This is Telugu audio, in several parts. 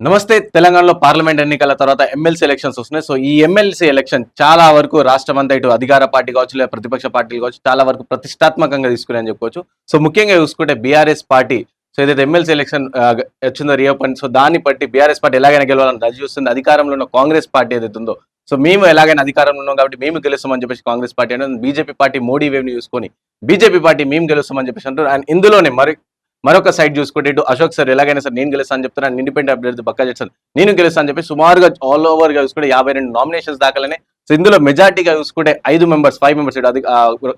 నమస్తే. తెలంగాణలో పార్లమెంట్ ఎన్నికల తర్వాత ఎమ్మెల్సీ ఎలక్షన్స్ వస్తున్నాయి. సో, ఈ ఎమ్మెల్సీ ఎలక్షన్ చాలా వరకు రాష్ట్రమంతా ఇటు అధికార పార్టీ కావచ్చు, లేదా ప్రతిపక్ష పార్టీలు కావచ్చు, చాలా వరకు ప్రతిష్టాత్మకంగా తీసుకున్నాయని చెప్పుకోవచ్చు. సో, ముఖ్యంగా చూసుకుంటే బీఆర్ఎస్ పార్టీ సో, ఏదైతే ఎమ్మెల్సీ ఎలక్షన్ వచ్చిందో రీఓపెన్, సో దాన్ని బట్టి బీఆర్ఎస్ పార్టీ ఎలాగైనా గెలవాలని రచ్చి చూస్తుంది. అధికారంలో ఉన్న కాంగ్రెస్ పార్టీ ఏదైతే ఉందో, సో మేము ఎలాగైనా అధికారంలో ఉన్నాం కాబట్టి మేము గెలుస్తామని చెప్పేసి కాంగ్రెస్ పార్టీ అనేది, బీజేపీ పార్టీ మోడీ వేవ్‌ని చూసుకొని బీజేపీ పార్టీ మేము గెలుస్తామని చెప్పేసి అంటారు. అండ్ ఇందులోనే మరొక సైడ్ చూసుకుంటే ఇటు అశోక్ సార్ ఎలాగైనా సరే నేను గెలుస్తా అని చెప్తున్నారు. ఇండిపెండెంట్ అభ్యర్థి బక్కా జడ్సన్ నేను గెలుస్తా అని చెప్పి సుమారుగా ఆల్ ఓవర్ గా చూసుకుంటే 52 నామినేషన్స్ దాఖలనే. సో ఇందులో మెజార్టీగా చూసుకుంటే 5 మెంబర్స్ ఇటు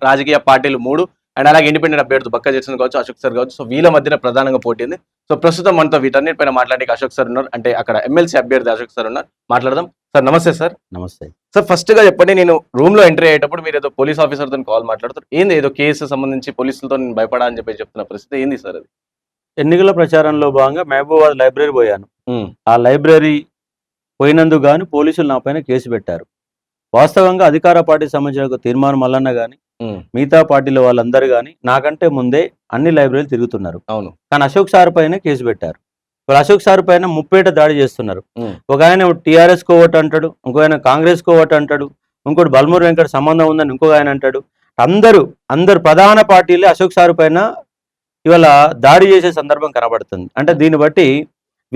రాజకీయ పార్టీలు 3 అండ్ అలాగే ఇండిపెండెంట్ అభ్యర్థి బక్కా జడ్సన్ కావచ్చు, అశోక్ సార్ కావచ్చు. సో వీళ్ళ మధ్యన ప్రధానంగా పోటీ ఉంది. సో ప్రస్తుతం మనతో వీటన్నిటిపైన మాట్లాడడానికి అశోక్ సార్ ఉన్నారు. అంటే అక్కడ ఎమ్మెల్సీ అభ్యర్థి అశోక్ సార్ ఉన్నారు. మాట్లాడదాం. సార్ నమస్తే సార్. నమస్తే సార్. ఫస్ట్ గా చెప్పండి, నేను రూమ్ లో ఎంట్రీ అయ్యేటప్పుడు మీరు ఏదో పోలీస్ ఆఫీసర్ తో కాల్ మాట్లాడుతారు. ఏంది ఏదో కేసు సంబంధించి పోలీసులతో నేను భయపడా అని చెప్పి చెప్తున్న పరిస్థితి ఏంది సార్ అది? ఎన్నికల ప్రచారంలో భాగంగా మహబూబాబాద్ లైబ్రరీ పోయాను. ఆ లైబ్రరీ పోయినందుకు గాను పోలీసులు నా పైన కేసు పెట్టారు. వాస్తవంగా అధికార పార్టీకి సంబంధించిన ఒక తీర్మానం మల్లన్న గాని మిగతా పార్టీల వాళ్ళందరూ గాని నాకంటే ముందే అన్ని లైబ్రరీలు తిరుగుతున్నారు. అవును. కానీ అశోక్ సార్ పైన కేసు పెట్టారు. వాళ్ళు అశోక్ సార్ పైన ముప్పేట దాడి చేస్తున్నారు. ఒక ఆయన టీఆర్ఎస్ కోవట్ అంటాడు, ఇంకో ఆయన కాంగ్రెస్ కోవట్ అంటాడు, ఇంకోటి బల్మూరు వెంకట సంబంధం ఉందని ఇంకొక ఆయన అంటాడు. అందరు ప్రధాన పార్టీలే అశోక్ సార్ పైన ఇవాళ దాడి చేసే సందర్భం కనబడుతుంది. అంటే దీన్ని బట్టి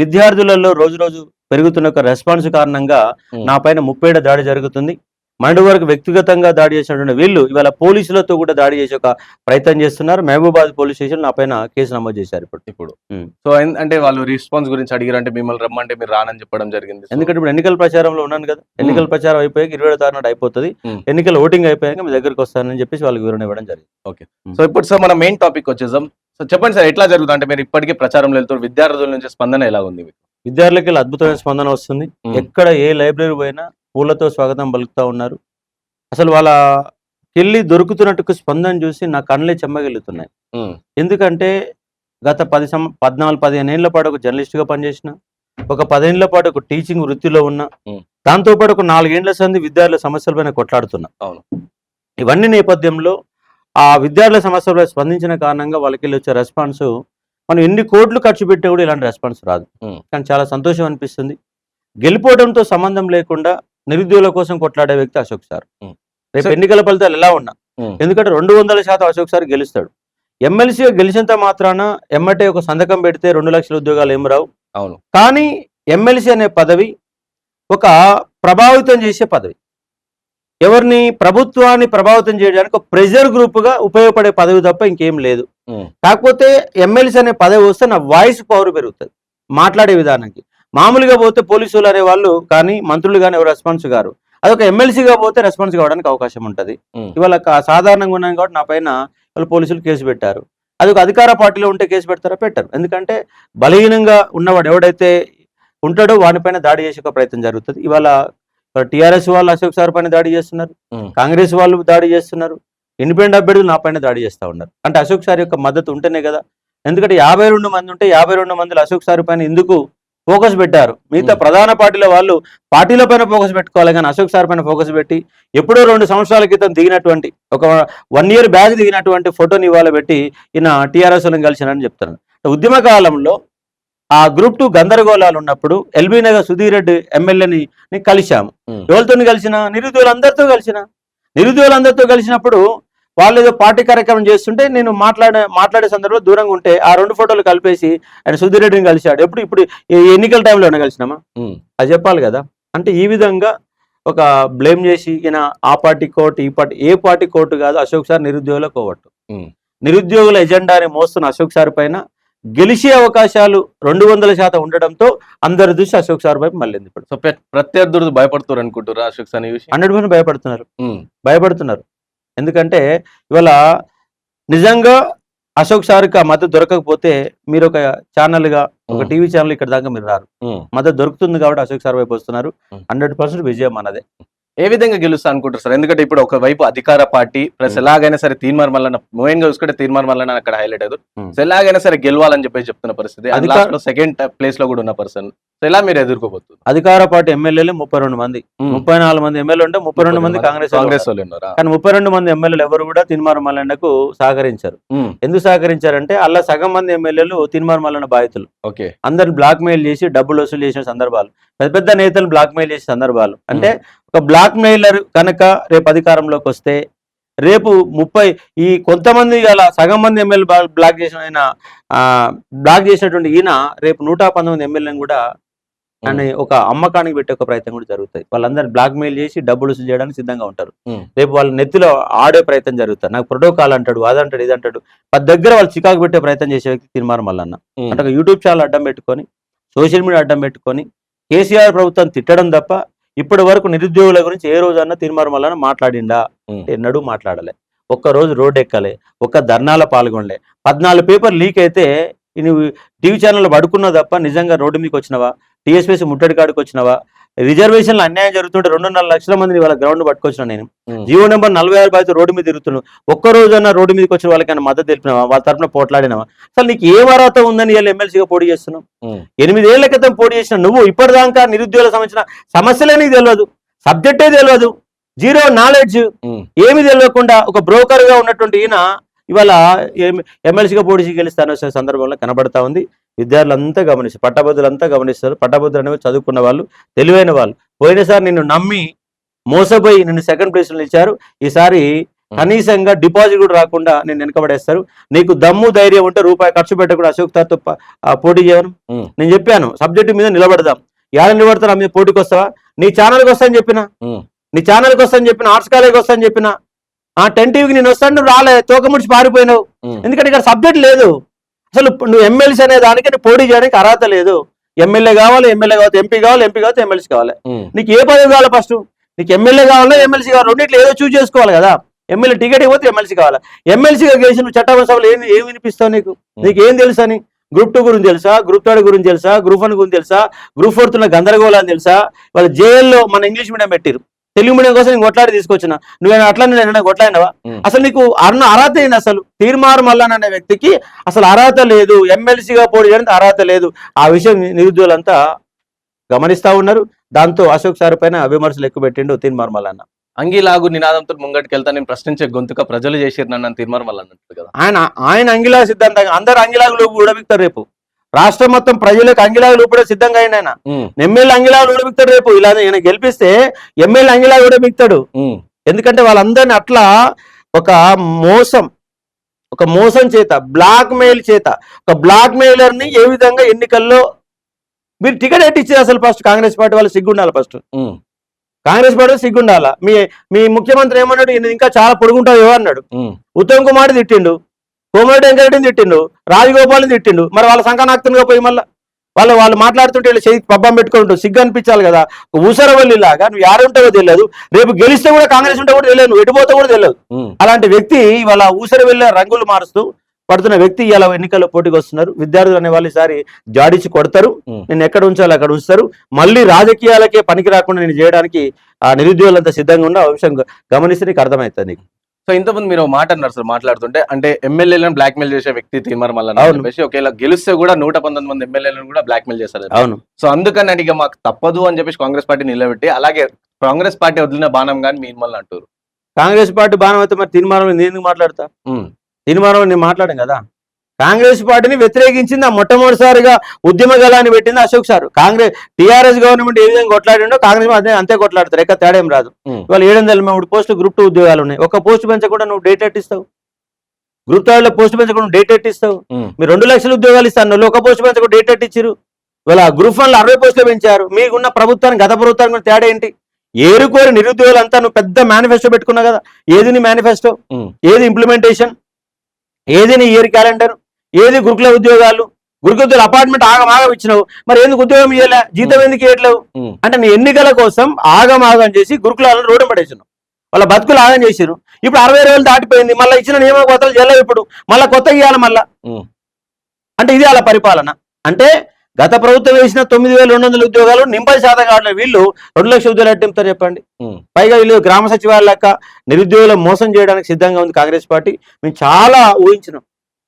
విద్యార్థులలో రోజు రోజు పెరుగుతున్న ఒక రెస్పాన్స్ కారణంగా నా పైన 37 దాడి జరుగుతుంది. మొన్నటి వరకు వ్యక్తిగతంగా దాడి చేసినటువంటి వీళ్ళు ఇవాళ పోలీసులతో కూడా దాడి చేసే ఒక ప్రయత్నం చేస్తున్నారు. మహబూబాబాద్ పోలీస్ స్టేషన్ నా పైన కేసు నమోదు చేశారు ఇప్పుడు. సో అంటే వాళ్ళు రెస్పాన్స్ గురించి అడిగారు, అంటే మిమ్మల్ని రమ్మంటే మీరు రానని చెప్పడం జరిగింది. ఎందుకంటే ఇప్పుడు ఎన్నికల ప్రచారంలో ఉన్నాను కదా, ఎన్నికల ప్రచారం అయిపోయాక 27 తారీఖు అయిపోతుంది, ఎన్నికల ఓటింగ్ అయిపోయాక మీ దగ్గరకు వస్తానని చెప్పేసి వాళ్ళకి వివరణ ఇవ్వడం జరిగింది. ఓకే. సో ఇప్పుడు సార్ మన మెయిన్ టాపిక్ వచ్చేసాం. సో చెప్పండి సార్, ఎట్లా జరుగుతుంది అంటే మీరు ఇప్పటికే ప్రచారంలో వెళ్తారు, విద్యార్థుల నుంచి స్పందన ఎలా ఉంది? విద్యార్థులకి అద్భుతమైన స్పందన వస్తుంది. ఎక్కడ ఏ లైబ్రరీ పోయినా పూలతో స్వాగతం పలుకుతా ఉన్నారు. అసలు వాళ్ళకెళ్ళి దొరుకుతున్నట్టు స్పందన చూసి నా కళ్ళే చెమ్మగిల్లుతున్నాయి. ఎందుకంటే గత 14-15 ఏళ్ల పాటు ఒక జర్నలిస్ట్గా పనిచేసిన, ఒక 10 ఏళ్ల పాటు ఒక టీచింగ్ వృత్తిలో ఉన్న, దాంతోపాటు ఒక 4 ఏళ్ల సంది విద్యార్థుల సమస్యలపైన కొట్లాడుతున్నా. ఇవన్నీ నేపథ్యంలో ఆ విద్యార్థుల సమస్యలపై స్పందించిన కారణంగా వాళ్ళకి వచ్చే రెస్పాన్స్, మనం ఎన్ని కోట్లు ఖర్చు పెట్టినా కూడా ఇలాంటి రెస్పాన్స్ రాదు. కానీ చాలా సంతోషం అనిపిస్తుంది. గెలిపోవడంతో సంబంధం లేకుండా నిరుద్యోగుల కోసం కొట్లాడే వ్యక్తి అశోక్ సార్. రేపు ఎన్నికల ఫలితాలు ఎలా ఉన్నా, ఎందుకంటే 200% అశోక్ సార్ గెలుస్తాడు. ఎమ్మెల్సీగా గెలిచినంత మాత్రాన ఎమ్మటే ఒక సంతకం పెడితే 2 లక్షల ఉద్యోగాలు ఏం రావు. అవును. కానీ ఎమ్మెల్సీ అనే పదవి ఒక ప్రభావితం చేసే పదవి. ఎవరిని? ప్రభుత్వాన్ని ప్రభావితం చేయడానికి ఒక ప్రెజర్ గ్రూప్ గా ఉపయోగపడే పదవి తప్ప ఇంకేం లేదు. కాకపోతే ఎమ్మెల్సీ అనే పదవి వస్తే నా వాయిస్ పవర్ పెరుగుతుంది మాట్లాడే విధానానికి. మామూలుగా పోతే పోలీసులు అనే వాళ్ళు కానీ మంత్రులు కానీ ఎవరు రెస్పాన్స్ గారు, అదొక ఎమ్మెల్సీగా పోతే రెస్పాన్స్ కావడానికి అవకాశం ఉంటుంది. ఇవాళ సాధారణంగా ఉన్నాను కాబట్టి నా పైన వాళ్ళు పోలీసులు కేసు పెట్టారు. అది ఒక అధికార పార్టీలో ఉంటే కేసు పెడతారా? పెట్టారు. ఎందుకంటే బలహీనంగా ఉన్నవాడు ఎవడైతే ఉంటాడో వానిపైన దాడి చేసే ప్రయత్నం జరుగుతుంది. ఇవాళ టీఆర్ఎస్ వాళ్ళు అశోక్ సార్ పైన దాడి చేస్తున్నారు, కాంగ్రెస్ వాళ్ళు దాడి చేస్తున్నారు, ఇండిపెండెంట్ అభ్యర్థులు నా పైన దాడి చేస్తూ ఉన్నారు. అంటే అశోక్ సార్ యొక్క మద్దతు ఉంటేనే కదా. ఎందుకంటే 52 మంది ఉంటే 52 మందిలో అశోక్ సార్ పైన ఎందుకు ఫోకస్ పెట్టారు? మిగతా ప్రధాన పార్టీల వాళ్ళు పార్టీల పైన ఫోకస్ పెట్టుకోవాలి, కానీ అశోక్ సార్ పైన ఫోకస్ పెట్టి ఎప్పుడో 2 సంవత్సరాల క్రితం దిగినటువంటి ఒక 1 ఇయర్ బ్యాక్ దిగినటువంటి ఫోటోని ఇవాళ పెట్టి ఈయన టీఆర్ఎస్ వాళ్ళని కలిసినారని చెప్తాను. ఉద్యమ కాలంలో ఆ గ్రూప్ 2 గందరగోళాలు ఉన్నప్పుడు ఎల్బీ నగర్ సుధీర్ రెడ్డి ఎమ్మెల్యేని కలిశాము. ఎవరితో కలిసిన? నిరుద్యోగులందరితో కలిసినప్పుడు వాళ్ళు ఏదో పార్టీ కార్యక్రమం చేస్తుంటే నేను మాట్లాడే సందర్భంలో దూరంగా ఉంటే ఆ 2 ఫోటోలు కలిపేసి ఆయన సుధీర్ రెడ్డిని కలిశాడు. ఇప్పుడు ఎన్నికల టైంలో కలిసినామా? అది చెప్పాలి కదా. అంటే ఈ విధంగా ఒక బ్లేమ్ చేసి ఈయన ఆ పార్టీ కోర్టు ఈ పార్టీ, ఏ పార్టీ కోర్టు కాదు, అశోక్ సార్ నిరుద్యోగుల కోవట్టు. నిరుద్యోగుల ఎజెండాని మోస్తున్న అశోక్ సార్ పైన గెలిచే అవకాశాలు 200% ఉండడంతో అందరి దృష్టి అశోక్ సార్ వైపు మళ్ళీ. ఇప్పుడు సో ప్రత్యర్థులు భయపడుతున్నారు అనుకుంటారా అశోక్ సార్? 100% భయపడుతున్నారు. ఎందుకంటే ఇవాళ నిజంగా అశోక్ సార్కి ఆ మద్దతు దొరకకపోతే మీరు ఒక ఛానల్గా, ఒక టీవీ ఛానల్ ఇక్కడ దాకా మీరు రారు. మద్దతు దొరుకుతుంది కాబట్టి అశోక్ సార్ వైపు వస్తున్నారు. 100% విజయం అన్నదే. ఏ విధంగా గెలుస్తా అనుకుంటారు సార్? ఎందుకంటే ఇప్పుడు ఒకవైపు అధికార పార్టీ ప్లస్ ఎలాగైనా సరే తీర్మార్ మల్లన్న, మెయిన్ గా చూసుకుంటే తీర్మార్ మల్లన్న అక్కడ హైలైట్ అవుతారు. ఎలాగైనా సరే గెలవాలని చెప్పేసి చెప్తున్న పరిస్థితి. సెకండ్ ప్లేస్ లో కూడా ఉన్న పర్సన్. ఎలా మీరు ఎదుర్కోబోతున్నారు? అధికార పార్టీ ఎమ్మెల్యేలు 32 మంది, 34 మంది ఎమ్మెల్యేలు ఉంటే 32 మంది కాంగ్రెస్ వాళ్ళు ఉన్నారా? కానీ 32 మంది ఎమ్మెల్యేలు ఎవరు కూడా తీన్మార్ మల్లన్నకు సహకరించారు. ఎందుకు సహకరించారంటే అలా సగం మంది ఎమ్మెల్యేలు తీన్మార్ మల్లన్న బాధితులు. ఓకే, అందరిని బ్లాక్ మెయిల్ చేసి డబ్బులు వసూలు చేసిన సందర్భాలు, పెద్ద పెద్ద నేతలు బ్లాక్ మెయిల్ చేసిన సందర్భాలు. అంటే ఒక బ్లాక్ మెయిలర్ కనుక రేపు అధికారంలోకి వస్తే రేపు 30 ఈ కొంతమంది అలా సగం మంది ఎమ్మెల్యే బ్లాక్ చేసిన ఆయన బ్లాక్ చేసినటువంటి ఈయన రేపు 119 ఎమ్మెల్యేలను కూడా అని ఒక అమ్మకానికి పెట్టే ఒక ప్రయత్నం కూడా జరుగుతుంది. వాళ్ళందరూ బ్లాక్ మెయిల్ చేసి డబ్బులు వసూలు చేయడానికి సిద్ధంగా ఉంటారు. రేపు వాళ్ళ నెత్తిలో ఆడే ప్రయత్నం జరుగుతుంది. నాకు ప్రోటోకాల్ అంటాడు, అదంటాడు, ఇదంటాడు. పది దగ్గర వాళ్ళు చికాకు పెట్టే ప్రయత్నం చేసే వ్యక్తి తీన్మార్ మల్లన్న. అంటే ఒక యూట్యూబ్ ఛానల్ అడ్డం పెట్టుకొని, సోషల్ మీడియా అడ్డం పెట్టుకొని కేసీఆర్ ప్రభుత్వం తిట్టడం తప్ప ఇప్పటి వరకు నిరుద్యోగుల గురించి ఏ రోజన్నా తీన్మార్ మల్లన్న మాట్లాడిండా? ఎన్నడూ మాట్లాడలే. ఒక్కరోజు రోడ్డు ఎక్కలే, ఒక్క ధర్నాలో పాల్గొనలే. 14 పేపర్ లీక్ అయితే నువ్వు టీవీ ఛానల్లో పడుకున్నావు తప్ప నిజంగా రోడ్డు మీదకి వచ్చినవా? టీఎస్పీసీ ముట్టడి కాడికి వచ్చినవా? రిజర్వేషన్లు అన్యాయం జరుగుతుంటే 2.5 లక్షల మందిని వాళ్ళ గ్రౌండ్ పట్టుకొచ్చిన నేను. జీవో నెంబర్ 46 బాధ్యత రోడ్డు మీద తిరుగుతున్నావు. ఒక్కరోజన్నా రోడ్డు మీదకి వచ్చిన వాళ్ళకైనా మద్దతు తెలిపినావా? వాళ్ళ తరఫున పోట్లాడినావా? అసలు నీకు ఏ అర్హత ఉందని వీళ్ళు ఎమ్మెల్సీగా పోటీ చేస్తున్నావు? 8 ఏళ్ల క్రితం పోటీ చేసిన నువ్వు ఇప్పటిదాకా నిరుద్యోగులకు సంబంధించిన సమస్యలే నీకు తెలియదు, సబ్జెక్టే తెలియదు, జీరో నాలెడ్జ్, ఏమి తెలియకుండా ఒక బ్రోకర్ గా ఉన్నటువంటి ఈయన ఇవాళ ఎమ్మెల్సీగా పోటీ గెలుస్తాను సందర్భంలో కనబడతా ఉంది. విద్యార్థులంతా గమనిస్తారు, పట్టభద్రులంతా గమనిస్తారు. పట్టభద్రులు అనేవి చదువుకున్న వాళ్ళు, తెలివైన వాళ్ళు. పోయినసారి నిన్ను నమ్మి మోసపోయి నిన్ను సెకండ్ ప్లేస్లో ఇచ్చారు. ఈసారి కనీసంగా డిపాజిట్ కూడా రాకుండా నేను వెనకబడేస్తారు. నీకు దమ్ము ధైర్యం ఉంటే రూపాయి ఖర్చు పెట్టకుండా అశోక్ తో పోటీ చేయను. నేను చెప్పాను సబ్జెక్టు మీద నిలబడదాం. ఎలా నిలబడతాను? మీద పోటీకి వస్తావా? నీ ఛానల్కి వస్తాను చెప్పిన, నీ ఛానల్కి వస్తాను చెప్పిన, ఆర్ట్స్ కాలేజ్కి వస్తాను చెప్పిన, 10 టీవీకి నేను వస్తాను, నువ్వు రాలే, తోకముడిచి పారిపోయినావు. ఎందుకంటే ఇక్కడ సబ్జెక్ట్ లేదు. అసలు నువ్వు ఎమ్మెల్సీ అనే దానికి నువ్వు పోటీ చేయడానికి అర్హత లేదు. ఎమ్మెల్యే కావాలి, ఎంపీ కావాలి, ఎమ్మెల్సీ కావాలి. నీకు ఏ పదవి కావాలి? ఫస్ట్ నీకు ఎమ్మెల్యే కావాలా, ఎమ్మెల్సీ కావాలి? రెండింటిలో ఏదో చూస్ చేసుకోవాలి కదా. ఎమ్మెల్యే టికెట్ ఇవ్వతే ఎమ్మెల్సీ కావాలి. ఎమ్మెల్సీగా గెలిచి నువ్వు చట్టసభలో ఏం వినిపిస్తావు? నీకు ఏం తెలుసా? అని గ్రూప్ 2 గురించి తెలుసా? గ్రూప్ 3 గురించి తెలుసా? గ్రూప్ 1 గురించి తెలుసా? గ్రూప్ 4 గందరగోళాన్ని తెలుసా? వాళ్ళ జైల్లో మన ఇంగ్లీష్ మీడియం పెట్టిరు, తెలుగు మీడియం కోసం నేను కొట్లాడి తీసుకొచ్చిన. నువ్వేనా అట్లా నేను కొట్లాడినవా? అసలు నీకు అర్హత ఏంటి? అసలు తీన్మార్ మల్లన్న అనే వ్యక్తికి అసలు అర్హత లేదు, ఎమ్మెల్సీగా పోటీ చేయడానికి అర్హత లేదు. ఆ విషయం నిరుద్యోగులంతా గమనిస్తా ఉన్నారు. దాంతో అశోక్ సార్ పైన విమర్శలు ఎక్కువ పెట్టిండు తీన్మార్ మల్లన్న. అంగిలాగు నినాదంతో ముంగటికి వెళ్తా, నేను ప్రశ్నించే గొంతుక ప్రజలు చేసిరు నన్ను తీన్మార్ మల్లన్న అన్నట్టు కదా. ఆయన అంగిలా సిద్ధాంతంగా అందరు అంగిలాగులు ఊడబిక్తారు. రేపు రాష్ట్రం మొత్తం ప్రజలకు అంగిలాగులు ఊపడే సిద్ధంగా అయిన ఆయన ఎమ్మెల్యే అంగిలాగులు ఊడబిక్తాడు. రేపు ఇలా ఈయన గెలిపిస్తే ఎమ్మెల్యే అంగిలాగు ఊడబిక్తాడు. ఎందుకంటే వాళ్ళందరినీ అట్లా ఒక మోసం చేత, బ్లాక్ మెయిల్ చేత, ఒక బ్లాక్ మెయిలర్ ని ఏ విధంగా ఎన్నికల్లో మీరు టికెట్ ఎట్టిచ్చారు? అసలు ఫస్ట్ కాంగ్రెస్ పార్టీ వాళ్ళు సిగ్గుండాలి. ఫస్ట్ కాంగ్రెస్ పార్టీ సిగ్గుండాలా? మీ ముఖ్యమంత్రి ఏమన్నాడు? ఇంకా చాలా పొడుగుంటావు అన్నాడు. ఉత్తమ్ కుమార్ తిట్టిండు, కోమరెడ్డి వెంకరెడ్డిని తిట్టిండు, రాజగోపాల్ని తిట్టిండు. మరి వాళ్ళ సంఘనాక్తంగా పోయి మళ్ళీ వాళ్ళు మాట్లాడుతుంటే పబ్బం పెట్టుకుంటూ సిగ్గు అనిపించాలి కదా. ఊసరవల్లిలాగా నువ్వు యారుంటావో తెలియదు, రేపు గెలిస్తే కూడా కాంగ్రెస్ ఉంటే కూడా తెలియదు, నువ్వు ఎటుపోతా కూడా తెలియదు. అలాంటి వ్యక్తి ఇవాళ ఊసరవెల్లి రంగులు మారుస్తూ పడుతున్న వ్యక్తి ఇలా ఎన్నికల్లో పోటీకి వస్తున్నారు. విద్యార్థులు అనే వాళ్ళు ఈసారి జాడిచి కొడతారు. నేను ఎక్కడ ఉంచాలో అక్కడ ఉంచుతారు. మళ్ళీ రాజకీయాలకే పనికి రాకుండా నేను చేయడానికి ఆ నిరుద్యోగులంతా సిద్ధంగా ఉన్న అంశం గమనిస్తే నీకు అర్థమవుతుంది నీకు. సో ఇంతకుముందు మీరు మాట అన్నారు సార్ మాట్లాడుతుంటే, అంటే ఎమ్మెల్యేలను బ్లాక్ మెయిల్ చేసే వ్యక్తి తీన్మార్ మల్లన్న చెప్పేసి, ఒకవేళ గెలిస్తే కూడా 119 మంది ఎమ్మెల్యేలను కూడా బ్లాక్ మెయిల్ చేస్తారు. అవును. సో అందుకని ఇక మాకు తప్పదు అని చెప్పేసి కాంగ్రెస్ పార్టీ నిలబెట్టి, అలాగే కాంగ్రెస్ పార్టీ వదిలిన బాణం కానీ మీ మళ్ళీ అంటారు. కాంగ్రెస్ పార్టీ బాణం అయితే మరి తీన్మార్ నేను ఎందుకు మాట్లాడతా? తీన్మార్ నేను మాట్లాడాను కదా. కాంగ్రెస్ పార్టీని వ్యతిరేకించింది, ఆ మొట్టమొదటిసారిగా ఉద్యమ గలాన్ని పెట్టింది అశోక్ సార్. టీఆర్ఎస్ గవర్నమెంట్ ఏ విధంగా కొట్లాడిండో కాంగ్రెస్ అంతే కొట్లాడతారు, ఎక్కడ తేడా ఏం రాదు. ఇవాళ 703 పోస్టులు గ్రూప్ 2 ఉద్యోగాలు ఉన్నాయి. ఒక పోస్ట్ పెంచకుండా నువ్వు డేట్ ఎట్టిస్తావు? గ్రూప్ 3 పోస్ట్ పెంచకుండా డేట్ ఎట్టిస్తావు? మీరు 2 లక్షల ఉద్యోగాలు ఇస్తాను, ఒక పోస్ట్ పెంచకుండా డేట్ ఎట్టిచ్చారు. ఇవాళ గ్రూప్ 1 60 పోస్టులు పెంచారు. మీకున్న ప్రభుత్వానికి గత ప్రభుత్వానికి తేడా ఏంటి? ఏరుకోరి నిరుద్యోగులంతా నువ్వు పెద్ద మేనిఫెస్టో పెట్టుకున్నావు కదా. ఏది నీ మేనిఫెస్టో? ఏది ఇంప్లిమెంటేషన్? ఏది నీ ఇయర్ క్యాలెండర్? ఏది గురుకుల ఉద్యోగాలు? గురుకుల అపార్ట్మెంట్ ఆగం ఇచ్చినావు, మరి ఎందుకు ఉద్యోగం ఇవ్వలే? జీతం ఎందుకు ఇవ్వట్లేవు? అంటే నీ ఎన్నికల కోసం ఆగం చేసి గురుకులాలను రోడ్డు పడేసినావు, వాళ్ళ బతుకులు ఆగం చేసిరు. ఇప్పుడు 60 రోజులు దాటిపోయింది, మళ్ళీ ఇచ్చిన నియమ కొత్తలు చెల్లవు. ఇప్పుడు మళ్ళీ కొత్తగా ఇవ్వాలి మళ్ళా. అంటే ఇది అలా పరిపాలన. అంటే గత ప్రభుత్వం వేసిన 9200 ఉద్యోగాలు 80% కావట్లేదు. వీళ్ళు 2 లక్షల ఉద్యోగాలు ఎట్టింపుతారు చెప్పండి. పైగా వీళ్ళు గ్రామ సచివాలయ లెక్క నిరుద్యోగులు మోసం చేయడానికి సిద్ధంగా ఉంది కాంగ్రెస్ పార్టీ. మేము చాలా ఊహించినాం,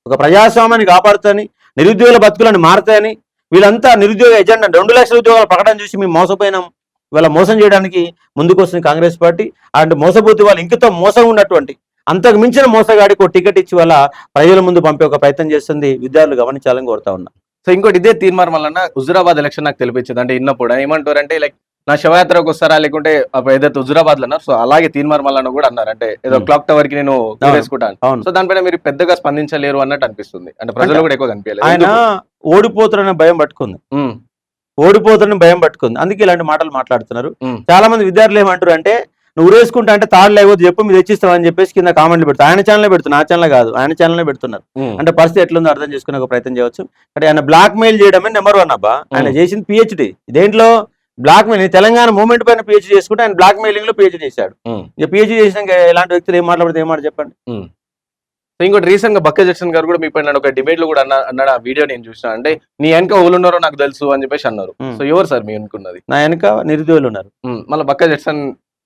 ఒక ప్రజాస్వామ్యాన్ని కాపాడుతాయని, నిరుద్యోగుల బతుకులను మారుతాయని, వీళ్ళంతా నిరుద్యోగ ఎజెండా 2 లక్షల ఉద్యోగాల ప్రకటన చూసి మేము మోసపోయినాం, ఇవాళ మోసం చేయడానికి ముందుకు వస్తుంది కాంగ్రెస్ పార్టీ. అంటే మోసపోతే వాళ్ళు ఇంకతో మోసం ఉన్నటువంటి అంతకు మించిన మోసగాడికి ఒక టికెట్ ఇచ్చి వాళ్ళ ప్రజల ముందు పంపే ఒక ప్రయత్నం చేస్తుంది. విద్యార్థులు గమనించాలని కోరుతా ఉన్నా. సో ఇంకోటి ఇదే తీర్మానం వలన హుజురాబాద్ ఎలక్షన్ నాకు తెలిపించింది. అంటే ఇన్నప్పుడు ఏమంటారు అంటే లైక్ నా శవయాత్రకు వస్తారా లేకుంటే ఏదైతే హుజురాబాద్ లో అన్నారు సో అలాగే తీర్మానం వలన కూడా అన్నారు. అంటే ఏదో క్లాక్ టవర్ కి నేను వేసుకుంటాను. సో దానిపైన మీరు పెద్దగా స్పందించలేరు అన్నట్టు అనిపిస్తుంది. అంటే ప్రజలు కూడా ఎక్కువ కనిపించలేదు. ఆయన ఓడిపోతారనే భయం పట్టుకుంది, ఓడిపోతారని భయం పట్టుకుంది, అందుకే ఇలాంటి మాటలు మాట్లాడుతున్నారు. చాలా మంది విద్యార్థులు ఏమంటారు అంటే నువ్వు ఊరేసుకుంటా అంటే తాళ్ళు లేకపోతే చెప్పు మీరు తెచ్చిస్తామని చెప్పేసి కింద కామెంట్లు పెడతారు. ఆయన ఛానల్ పెడుతున్నారు, ఆ ఛానల్ కాదు, ఆయన ఛానల్ పెడుతున్నారు. అంటే పరిస్థితి ఎట్లుందో అర్థం చేసుకునే ఒక ప్రయత్నం చేయవచ్చు. అంటే ఆయన బ్లాక్ మెయిల్ చేయడమే నెంబర్ 1 అబ్బా. ఆయన చేసింది పిహెచ్డి దేంట్లో, బ్లాక్ మెయిల్. తెలంగాణ మూవ్మెంట్ పైన పిహెచ్డి చేసుకుంటే ఆయన బ్లాక్ మెయిలింగ్ లో పిహెచ్డి చేశాడు. ఇక పిహెచ్డి చేసినాక ఎలాంటి వ్యక్తులు ఏం మాట్లాడితే ఏం మాట చెప్పండి. సో ఇంకోటి రీసెంట్ గా బక్క జక్సన్ గారు కూడా మీ పైన ఒక డిబేట్ లో కూడా అన్నాడు. ఆ వీడియో నేను చూసిన. అంటే నీ వెనక ఎవరున్నారో నాకు తెలుసు అని చెప్పేసి అన్నారు. సో ఎవరు సార్ మీ అనుకున్నది? నా వెనక నిరుద్యోగులు ఉన్నారు. మళ్ళీ బక్క జక్సన్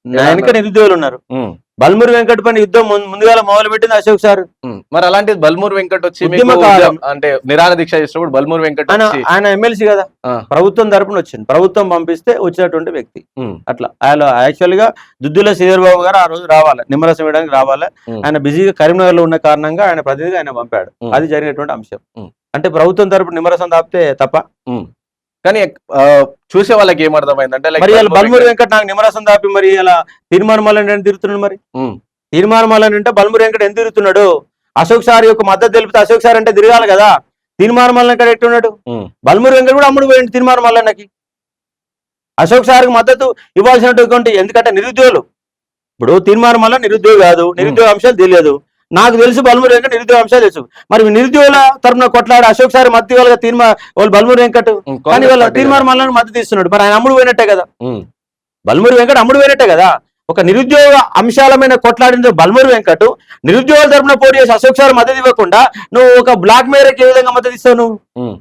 నా వెనక నిరుద్యోగులు ఉన్నారు. బల్మూరి వెంకట్ పైన యుద్ధం ముందుగా మొదలు పెట్టింది అశోక్ సార్. మరి అలాంటి బల్మూరి వెంకట్ వచ్చి అంటే నిరాహార దీక్ష చేసినప్పుడు బల్మూరి వెంకట్ ఆయన ఎమ్మెల్సీ కదా, ప్రభుత్వం తరపున వచ్చింది, ప్రభుత్వం పంపిస్తే వచ్చినటువంటి వ్యక్తి. అట్లా ఆయన యాక్చువల్ గా దుద్దుల శ్రీధర్ బాబు గారు ఆ రోజు రావాలి, నిమ్మరసం వేయడానికి రావాలి. ఆయన బిజీగా కరీంనగర్ లో ఉన్న కారణంగా ఆయన ప్రతినిధిగా ఆయన పంపాడు. అది జరిగినటువంటి అంశం. అంటే ప్రభుత్వం తరపున నిమ్మరసం తాపితే తప్ప. కానీ చూసే వాళ్ళకి ఏమర్థమైందంటే మరి బల్మూరి వెంకట్ నాకు నిమ్మరసం దాపి మరి ఇలా తీర్మానం వల్ల తిరుగుతున్నాడు. మరి తీర్మానం వల్ల అంటే బల్మూరి వెంకట్ ఎందుకు తిరుగుతున్నాడు? అశోక్ సార్ యొక్క మద్దతు తెలిపితే అశోక్ సార్ అంటే తిరగాలి కదా. తీర్మానం వల్ల ఎక్కడ ఎట్టున్నాడు? బల్మూరి వెంకట్ కూడా అమ్ముడు పోయింది తీర్మానం వల్లకి. అశోక్ సార్కి మద్దతు ఇవ్వాల్సినటువంటి, ఎందుకంటే నిరుద్యోగులు ఇప్పుడు తీర్మానం వల్ల నిరుద్యోగ కాదు, నిరుద్యోగ అంశాలు తెలియదు. నాకు తెలుసు బల్మూరి వెంకట్ నిరుద్యోగ అంశాలు తెలుసు. మరి నిరుద్యోగుల తరఫున కొట్లాడి అశోక్ సార్ మద్దతు ఇవ్వాలి వాళ్ళు బల్మూరి వెంకట్, కానీ వాళ్ళ తీర్మానం వల్ల మద్దతు ఇస్తున్నాడు. మరి ఆయన అమ్ముడు పోయినట్టే కదా, బల్మూరి వెంకట్ అమ్ముడు పోయినట్టే కదా. ఒక నిరుద్యోగ అంశాల మీద కొట్లాడిన బల్మూరి వెంకట్ నిరుద్యోగుల తరఫున పోటీ చేసి అశోక్ సార్ మద్దతు ఇవ్వకుండా నువ్వు ఒక బ్లాక్ మేయర్కి ఏ విధంగా మద్దతు ఇస్తావు నువ్వు?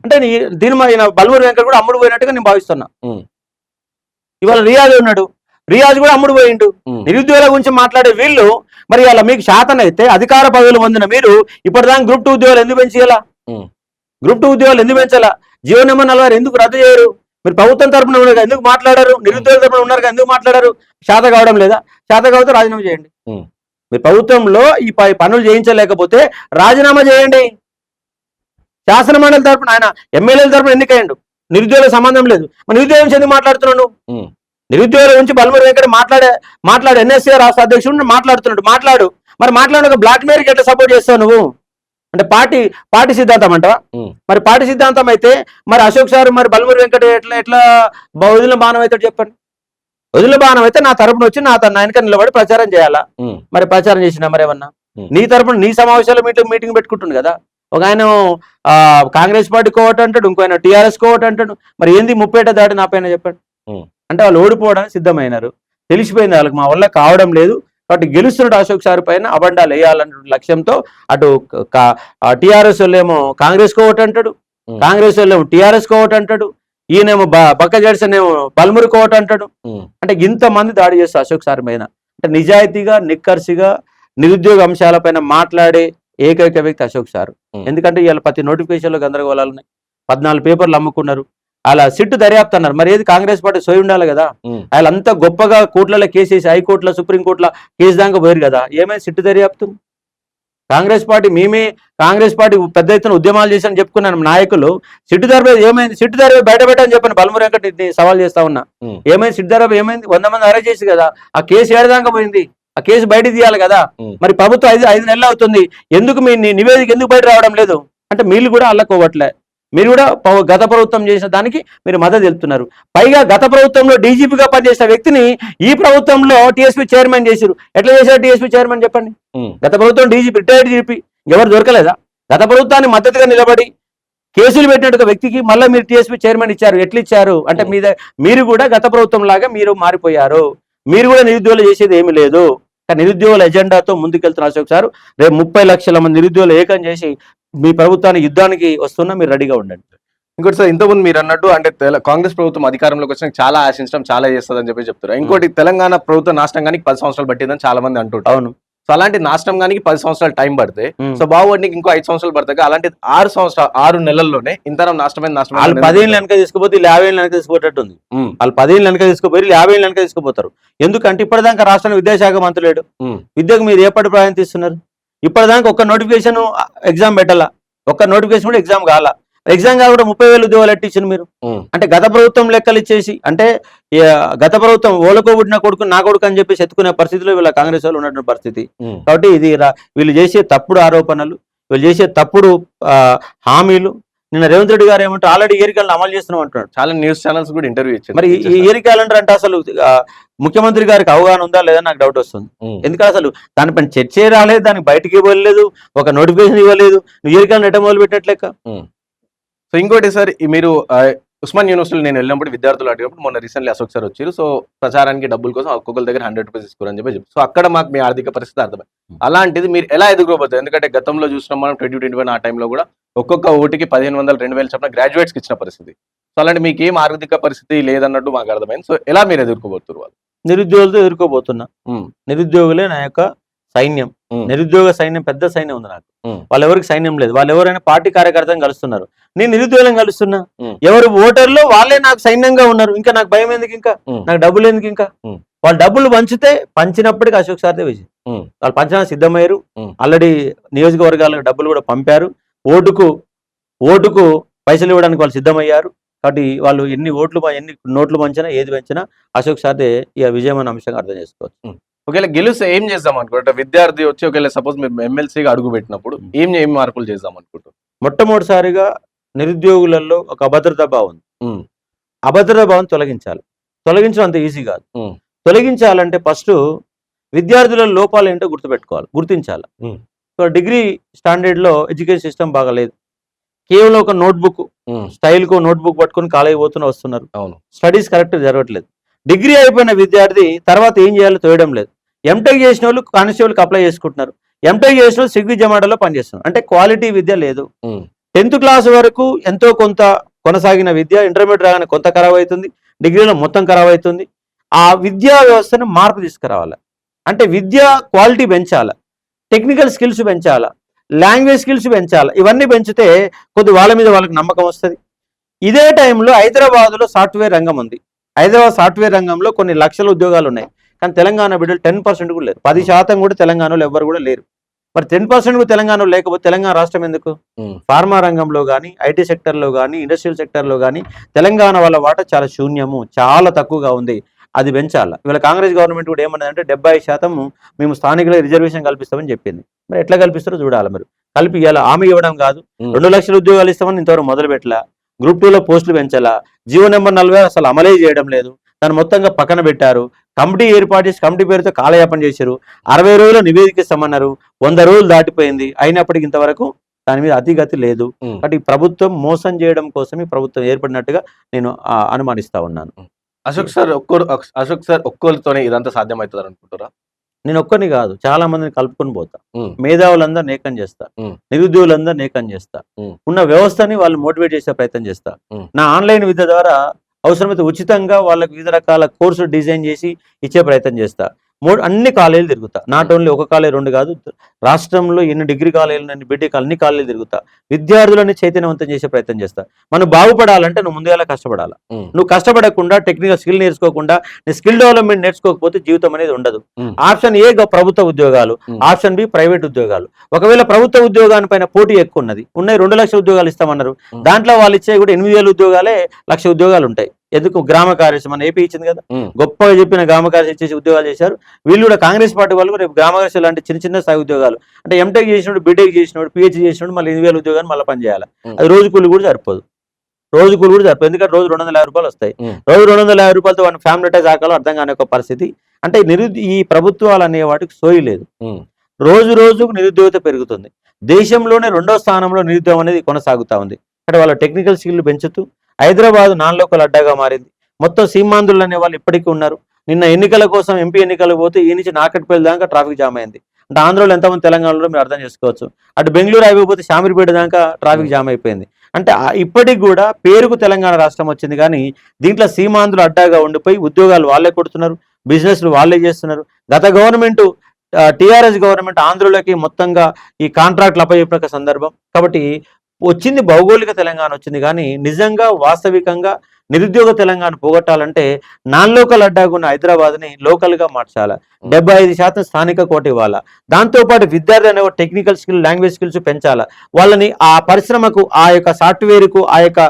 అంటే దీని బల్మూరి వెంకట్ కూడా అమ్ముడు పోయినట్టుగా నేను భావిస్తున్నా. ఇవాళ రియాజ్ ఉన్నాడు, రియాజ్ కూడా అమ్ముడు పోయిండు. నిరుద్యోగుల గురించి మాట్లాడే వీళ్ళు మరి అలా మీకు శాతం అయితే అధికార పదవులు పొందిన మీరు ఇప్పటిదాకా గ్రూప్ 2 ఉద్యోగాలు ఎందుకు పెంచాలా? గ్రూప్ 2 ఉద్యోగాలు ఎందుకు పెంచాలా? జీవో నెంబర్ 40 ఎందుకు రద్దు చేయరు? మీరు ప్రభుత్వం తరపున ఉన్నారు ఎందుకు మాట్లాడారు? నిరుద్యోగుల తరపున ఉన్నారు ఎందుకు మాట్లాడారు? శాత కావడం లేదా? శాత కావతే రాజీనామా చేయండి. మీరు ప్రభుత్వంలో ఈ పనులు చేయించలేకపోతే రాజీనామా చేయండి. శాసన మండలి తరపున ఆయన ఎమ్మెల్యేల తరపున ఎన్నికయ్యండు, నిరుద్యోగుల సంబంధం లేదు. మరి నిరుద్యోగం నుంచి ఎందుకు మాట్లాడుతున్నాడు? నిరుద్యోగుల గురించి బల్మూరి వెంకట్ మాట్లాడు ఎన్ఎస్సీ రాష్ట్ర అధ్యక్షుడు మాట్లాడుతున్నాడు. మాట్లాడు. మరి మాట్లాడిన బ్లాక్ మెయిల్కి ఎట్లా సపోర్ట్ చేస్తావు నువ్వు? అంటే పార్టీ సిద్ధాంతం అంటావా? మరి పార్టీ సిద్ధాంతం అయితే మరి అశోక్ సార్ మరి బల్మూరి వెంకట్ ఎట్లా వదిలిన బాణం అవుతాడు చెప్పండి? వదిలిన బాణం అయితే నా తరపున వచ్చి నా వెనక నిలబడి ప్రచారం చేయాలా? మరి ప్రచారం చేసినా మరి ఏమన్నా నీ తరపున నీ సమావేశాలు మీటింగ్ పెట్టుకుంటుంది కదా. ఒక ఆయన కాంగ్రెస్ పార్టీ కోవట్ అంటాడు, ఇంకో ఆయన టీఆర్ఎస్ కోవట్ అంటాడు. మరి ఏంది 30 దాటి నా పైన చెప్పండి? అంటే వాళ్ళు ఓడిపోవడానికి సిద్ధమైనారు. తెలిసిపోయింది వాళ్ళకి మా వల్ల కావడం లేదు కాబట్టి గెలుస్తున్నాడు అశోక్ సార్ పైన అబండాలు వేయాలన్న లక్ష్యంతో. అటు టీఆర్ఎస్ వాళ్ళేమో కాంగ్రెస్ కోవట్ అంటాడు, కాంగ్రెస్ వాళ్ళేమో టీఆర్ఎస్ కోవట్ అంటాడు, ఈయనేమో బక్క జడ్సన్ ఏమో బల్మూరి కోవట్ అంటాడు. అంటే ఇంతమంది దాడి చేస్తారు అశోక్ సార్ పైన. అంటే నిజాయితీగా నిక్కర్సిగా నిరుద్యోగ అంశాలపైన మాట్లాడే ఏకైక వ్యక్తి అశోక్ సార్. ఎందుకంటే ఇవాళ ప్రతి నోటిఫికేషన్లో గందరగోళాలు ఉన్నాయి. 14 పేపర్లు అమ్ముకున్నారు. అలా సిట్టు దర్యాప్తు అన్నారు. మరి ఏది కాంగ్రెస్ పార్టీ సోయి ఉండాలి కదా. వాళ్ళంతా గొప్పగా కోర్టులలో కేసేసి హైకోర్టులో సుప్రీంకోర్టులో కేసు దాకా పోయారు కదా. ఏమైంది సిట్టు దర్యాప్తు? కాంగ్రెస్ పార్టీ కాంగ్రెస్ పార్టీ పెద్ద ఎత్తున ఉద్యమాలు చేశారని చెప్పుకున్నాను నాయకులు. సిట్టు దర్యాప్తు ఏమైంది? సిట్టు దర్యాప్తు బయట పెట్టని చెప్పాను బల్మూరి వెంకట్ సవాల్ చేస్తా ఉన్నా. ఏమైంది సిట్టు దర్యాప్తు ఏమైంది? 100 మంది అరెస్ట్ చేసి కదా ఆ కేసు ఏడదాకా పోయింది. ఆ కేసు బయట తీయాలి కదా. మరి ప్రభుత్వం 5 నెలలు అవుతుంది, ఎందుకు మీ నివేదిక ఎందుకు బయట రావడం లేదు? అంటే మీరు కూడా అల్లకోవట్లే. మీరు కూడా గత ప్రభుత్వం చేసిన దానికి మీరు మద్దతు తెలుపుతున్నారు. పైగా గత ప్రభుత్వంలో డీజీపీగా పనిచేసిన వ్యక్తిని ఈ ప్రభుత్వంలో టీఎస్పీ చైర్మన్ చేశారు. ఎట్లా చేశారు టీఎస్పీ చైర్మన్ చెప్పండి? గత ప్రభుత్వం డీజీపీ రిటైర్డ్ డీజీపీ ఎవరు దొరకలేదా? గత ప్రభుత్వాన్ని మద్దతుగా నిలబడి కేసులు పెట్టినట్టు వ్యక్తికి మళ్ళీ మీరు టీఎస్పీ చైర్మన్ ఇచ్చారు. ఎట్లా ఇచ్చారు? అంటే మీరు కూడా గత ప్రభుత్వం లాగా మీరు మారిపోయారు. మీరు కూడా నిరుద్యోగులు చేసేది ఏమీ లేదు. నిరుద్యోగుల ఎజెండాతో ముందుకెళ్తున్న అశోక్ సార్ రేపు 30 లక్షల మంది నిరుద్యోగులు ఏకం చేసి మీ ప్రభుత్వానికి యుద్ధానికి వస్తున్నా మీరు రెడీగా ఉండండి. ఇంకోటి సార్ ఇంతకుముందు మీరు అన్నట్టు అంటే కాంగ్రెస్ ప్రభుత్వం అధికారంలోకి వచ్చిన చాలా ఆశించడం చాలా చేస్తుందని చెప్పి చెప్తారు. ఇంకోటి తెలంగాణ ప్రభుత్వం నాశనం కానీ 10 సంవత్సరాలు పట్టిందని చాలా మంది అంటుంటారు. అవును. సో అలాంటి నాశనం కానీ 10 సంవత్సరాలు టైం పడితే ఉమ్. సో బాగుపడికి ఇంకో 5 సంవత్సరాలు పడతాయి. అలాంటి 6 నెలల్లోనే ఇంతరం వాళ్ళు నాశనమైన 10 ఏళ్ళు వెనక తీసుకుపోతే 50 ఏళ్ళు వెనక తీసుకుపోయేటట్టు ఉంది. వాళ్ళు 10 ఏళ్ళు వెనక తీసుకుపోయి 50 ఏళ్ళు వెనక తీసుకుపోతారు. ఎందుకంటే ఇప్పటిదాకా రాష్ట్రానికి విద్యాశాఖ మంత్రి లేడు. విద్యకు మీరు ఏ పడి ప్రాధాన్యత ఇస్తున్నారు? ఇప్పటిదాకా ఒక్క నోటిఫికేషన్ ఎగ్జామ్ పెట్టాలా, ఒక్క నోటిఫికేషన్ కూడా ఎగ్జామ్ కావాలా. ఎగ్జామ్ కాదు కూడా 30,000 ఉద్యోగాలు ఎట్టించారు మీరు. అంటే గత ప్రభుత్వం లెక్కలు ఇచ్చేసి, అంటే గత ప్రభుత్వం ఓలకోబుడిన కొడుకు నా కొడుకు అని చెప్పేసి ఎత్తుకునే పరిస్థితిలో వీళ్ళ కాంగ్రెస్ వాళ్ళు ఉన్నటువంటి పరిస్థితి. కాబట్టి ఇది వీళ్ళు చేసే తప్పుడు ఆరోపణలు, వీళ్ళు చేసే తప్పుడు హామీలు. నిన్న రేవంత్ రెడ్డి గారు ఏమంటే ఆల్రెడీ ఏరి క్యాలెండర్ అమలు చేస్తున్నాం అంటున్నాడు. చాలా న్యూస్ ఛానల్స్ కూడా ఇంటర్వ్యూ ఇచ్చారు. మరి ఈ ఏరి క్యాలెండర్ అంటే అసలు ముఖ్యమంత్రి గారికి అవగాహన ఉందా లేదా నాకు డౌట్ వస్తుంది. ఎందుకంటే అసలు దానిపైన చర్చే రాలేదు, దానికి బయటకి ఇవ్వలేదు, ఒక నోటిఫికేషన్ ఇవ్వలేదు. నువ్వు ఏరి క్యాలెండర్ ఎట్ట మొదలు పెట్టినట్లెక్క. సో ఇంకోటి సార్, మీరు ఉస్మాన్ యూనివర్సిటీలో నేను వెళ్ళినప్పుడు విద్యార్థులు అడిగినప్పుడు మొన్న రీసెంట్లీ అశోక్ సార్ వచ్చారు. సో ప్రచారానికి డబ్బుల కోసం ఒక్కొక్కరి దగ్గర 100 రూపీస్ ఇసుకోరని చెప్పి సో అక్కడ మాకు మీ ఆర్థిక పరిస్థితి అర్థమైంది. అలాంటిది మీరు ఎలా ఎదుర్కోబోతుంది? ఎందుకంటే గతంలో చూసినాం మనం 2021 ఆ టైంలో కూడా ఒక్కొక్క ఓటుకి 1500, 2000 చొప్పున గ్రాడ్యుయేట్స్కి ఇచ్చిన పరిస్థితి. సో అలాంటి మీకు ఏం ఆర్థిక పరిస్థితి లేదన్నట్టు మాకు అర్థమైంది. సో ఎలా మీరు ఎదుర్కోబోతున్నారు? వాళ్ళు నిరుద్యోగులతో ఎదుర్కోబోతున్నా. నిరుద్యోగులే నా యొక్క సైన్యం. నిరుద్యోగ సైన్యం పెద్ద సైన్యం ఉంది నాకు. వాళ్ళు ఎవరికి సైన్యం లేదు. వాళ్ళు ఎవరైనా పార్టీ కార్యకర్తలను కలుస్తున్నారు, నేను నిరుద్యోగులను కలుస్తున్నా. ఎవరు ఓటర్లు వాళ్ళే నాకు సైన్యంగా ఉన్నారు. ఇంకా నాకు భయం ఎందుకు, ఇంకా నాకు డబ్బులు ఎందుకు? ఇంకా వాళ్ళు డబ్బులు పంచితే పంచినప్పటికీ అశోక్ సార్దే విజయం. వాళ్ళు పంచడానికి సిద్ధమయ్యారు. ఆల్రెడీ నియోజకవర్గాలకు డబ్బులు కూడా పంపారు. ఓటుకు పైసలు ఇవ్వడానికి వాళ్ళు సిద్ధమయ్యారు. కాబట్టి వాళ్ళు ఎన్ని నోట్లు పంచినా ఏది పంచినా అశోక్ సార్దే ఇక విజయం అనే అంశంగా అర్థం చేసుకోవచ్చు. ఒకవేళ గెలిస్తే ఏం చేద్దాం అనుకుంటా? విద్యార్థి వచ్చి ఒకవేళ సపోజ్ మీరు ఎమ్మెల్సీగా అడుగు పెట్టినప్పుడు ఏం మార్పులు చేద్దాం అనుకుంటారు? మొట్టమొదటిసారిగా నిరుద్యోగులలో ఒక అభద్రతా భావం. అభద్రతా భావం తొలగించడం అంత ఈజీ కాదు. తొలగించాలంటే ఫస్ట్ విద్యార్థుల లోపాలు ఏంటో గుర్తించాలి. సో డిగ్రీ స్టాండర్డ్ లో ఎడ్యుకేషన్ సిస్టమ్ బాగాలేదు. కేవలం ఒక నోట్బుక్ స్టైల్కు నోట్బుక్ పట్టుకుని కాలేజీ వస్తున్నారు. స్టడీస్ కరెక్ట్ జరగట్లేదు. డిగ్రీ అయిపోయిన విద్యార్థి తర్వాత ఏం చేయాలో తోయడం లేదు. ఎంటెక్ చేసిన వాళ్ళు కానిస్టేబుల్కి అప్లై చేసుకుంటున్నారు. ఎంటెక్ చేసిన వాళ్ళు స్విగ్గీ జొమాటోలో పనిచేస్తున్నారు. అంటే క్వాలిటీ విద్య లేదు. 10th క్లాస్ వరకు ఎంతో కొంత కొనసాగిన విద్య ఇంటర్మీడియట్ రాగానే కొంత ఖరాబ్ అవుతుంది, డిగ్రీలో మొత్తం ఖరాబ్ అవుతుంది. ఆ విద్యా వ్యవస్థను మార్పు తీసుకురావాలి. అంటే విద్య క్వాలిటీ పెంచాలి, టెక్నికల్ స్కిల్స్ పెంచాలి, లాంగ్వేజ్ స్కిల్స్ పెంచాలి. ఇవన్నీ పెంచితే కొద్ది వాళ్ళ మీద వాళ్ళకి నమ్మకం వస్తుంది. ఇదే టైంలో హైదరాబాద్లో సాఫ్ట్వేర్ రంగం ఉంది. హైదరాబాద్ సాఫ్ట్వేర్ రంగంలో కొన్ని లక్షల ఉద్యోగాలు ఉన్నాయి. కానీ తెలంగాణ బిడ్డలు 10% కూడా లేరు. 10% కూడా తెలంగాణలో ఎవ్వరు కూడా లేరు. మరి 10% కూడా తెలంగాణలో లేకపోతే తెలంగాణ రాష్ట్రం ఎందుకు? ఫార్మా రంగంలో కానీ, ఐటీ సెక్టర్లో కానీ, ఇండస్ట్రియల్ సెక్టర్లో కానీ తెలంగాణ వాళ్ళ వాటా చాలా శూన్యము, చాలా తక్కువగా ఉంది. అది పెంచాలి. ఇవాళ కాంగ్రెస్ గవర్నమెంట్ కూడా ఏమన్నదంటే 70% మేము స్థానికులకు రిజర్వేషన్ కల్పిస్తామని చెప్పింది. మరి ఎట్లా కల్పిస్తారో చూడాలి. మరి ఇవ్వాలి, హామీ ఇవ్వడం కాదు. 2 లక్షల ఉద్యోగాలు ఇస్తామని ఇంతవరకు మొదలు పెట్టలా. గ్రూప్ 2లో పోస్టులు పెంచాలా. జీవో నెంబర్ 40 అసలు అమలే చేయడం లేదు. దాన్ని మొత్తంగా పక్కన పెట్టారు. కమిటీ ఏర్పాటు చేసి కమిటీ పేరుతో కాలయాపన చేశారు. 60 రోజుల్లో నివేదిక ఇస్తామన్నారు. 100 రోజులు దాటిపోయింది. అయినప్పటికీ ఇంతవరకు దాని మీద అతిగతి లేదు. కాబట్టి ఈ ప్రభుత్వం మోసం చేయడం కోసం ఈ ప్రభుత్వం ఏర్పడినట్టుగా నేను అనుమానిస్తా ఉన్నాను. అశోక్ సార్ ఒక్కోరితోనే ఇదంతా సాధ్యమవుతుంది అనుకుంటారా? నేను ఒక్కరిని కాదు, చాలా మందిని కలుపుకొని పోతా. మేధావులందరూ నేకం చేస్తా, నిరుద్యోగులందరూ నేకం చేస్తా, ఉన్న వ్యవస్థని వాళ్ళు మోటివేట్ చేసే ప్రయత్నం చేస్తా. నా ఆన్లైన్ విద్య ద్వారా అవసరమైతే ఉచితంగా వాళ్ళకి వివిధ రకాల కోర్సులు డిజైన్ చేసి ఇచ్చే ప్రయత్నం చేస్తా. అన్ని కాలేజీలు తిరుగుతా. నాట్ ఓన్లీ ఒక కాలేజ్ 2 కాదు, రాష్ట్రంలో ఎన్ని డిగ్రీ కాలేజీలు అన్ని బీటెక్ అన్ని కాలేజీలు తిరుగుతా. విద్యార్థులని చైతన్యవంతం చేసే ప్రయత్నం చేస్తా. మనం బాగుపడాలంటే నువ్వు ముందుగా కష్టపడాలి. నువ్వు కష్టపడకుండా టెక్నికల్ స్కిల్ నేర్చుకోకుండా నీ స్కిల్ డెవలప్మెంట్ నేర్చుకోకపోతే జీవితం అనేది ఉండదు. ఆప్షన్ ఏ ప్రభుత్వ ఉద్యోగాలు, ఆప్షన్ బి ప్రైవేట్ ఉద్యోగాలు. ఒకవేళ ప్రభుత్వ ఉద్యోగాన్ని పైన పోటీ ఎక్కువ ఉన్నాయి 2 లక్షల ఉద్యోగాలు ఇస్తామన్నారు. దాంట్లో వాళ్ళు ఇచ్చే కూడా 8,000 ఉద్యోగాలే 1,00,000 ఉద్యోగాలు ఉంటాయి. ఎందుకు? గ్రామ కార్యదర్శి మన ఏపీ ఇచ్చింది కదా, గొప్పగా చెప్పిన గ్రామ కార్యదర్శి ఇచ్చేసి ఉద్యోగాలు చేశారు. వీళ్ళు కూడా కాంగ్రెస్ పార్టీ వాళ్ళు రేపు గ్రామ కార్యదర్శి లాంటి చిన్న స్థాయి ఉద్యోగాలు అంటే ఎంటెక్ చేసినప్పుడు, బీటెక్ చేసినప్పుడు, పిహెచ్డీ చేసినప్పుడు మళ్ళీ 8,000 ఉద్యోగాలు మళ్ళీ పనిచేయాలి. అది రోజు కూలి కూడా సరిపోదు. ఎందుకంటే రోజు 250 రూపాయలు వస్తాయి. రోజు 250 రూపాయలతో వాడిని ఫ్యామిలీ టైజ్ ఆకాలో అర్థం కాని ఒక పరిస్థితి. అంటే ఈ ప్రభుత్వాలు అనే వాటికి సోయి లేదు. రోజు రోజుకు నిరుద్యోగత పెరుగుతుంది. దేశంలోనే 2వ స్థానంలో నిరుద్యోగం అనేది కొనసాగుతా ఉంది. అంటే వాళ్ళ టెక్నికల్ స్కిల్ పెంచుతూ హైదరాబాద్ నాన్ లోకల్ అడ్డాగా మారింది. మొత్తం సీమాంధ్రులు అనే వాళ్ళు ఇప్పటికీ ఉన్నారు. నిన్న ఎన్నికల కోసం ఎంపీ ఎన్నికలు పోతే ఈ నుంచి నాకట్పల్లి దాకా ట్రాఫిక్ జామ్ అయింది. అంటే ఆంధ్రలో ఎంతమంది తెలంగాణలో మీరు అర్థం చేసుకోవచ్చు. అటు బెంగళూరు అయిపోతే శామీర్పేట దాకా ట్రాఫిక్ జామ్ అయిపోయింది. అంటే ఇప్పటికి కూడా పేరుకు తెలంగాణ రాష్ట్రం వచ్చింది, కానీ దీంట్లో సీమాంధ్రులు అడ్డాగా ఉండిపోయి ఉద్యోగాలు వాళ్ళే కొడుతున్నారు, బిజినెస్లు వాళ్ళే చేస్తున్నారు. గత గవర్నమెంట్ టిఆర్ఎస్ గవర్నమెంట్ ఆంధ్రులకి మొత్తంగా ఈ కాంట్రాక్ట్లు అప్పచెప్పిన సందర్భం కాబట్టి వచ్చింది భౌగోళిక తెలంగాణ వచ్చింది, కానీ నిజంగా వాస్తవికంగా నిరుద్యోగ తెలంగాణ పోగొట్టాలంటే నాన్ లోకల్ అడ్డాగా ఉన్న హైదరాబాద్ని లోకల్గా మార్చాలి. 75% స్థానిక కోట ఇవ్వాలా. దాంతోపాటు విద్యార్థి అనే టెక్నికల్ స్కిల్, లాంగ్వేజ్ స్కిల్స్ పెంచాలా. వాళ్ళని ఆ పరిశ్రమకు, ఆ యొక్క సాఫ్ట్వేర్కు, ఆ యొక్క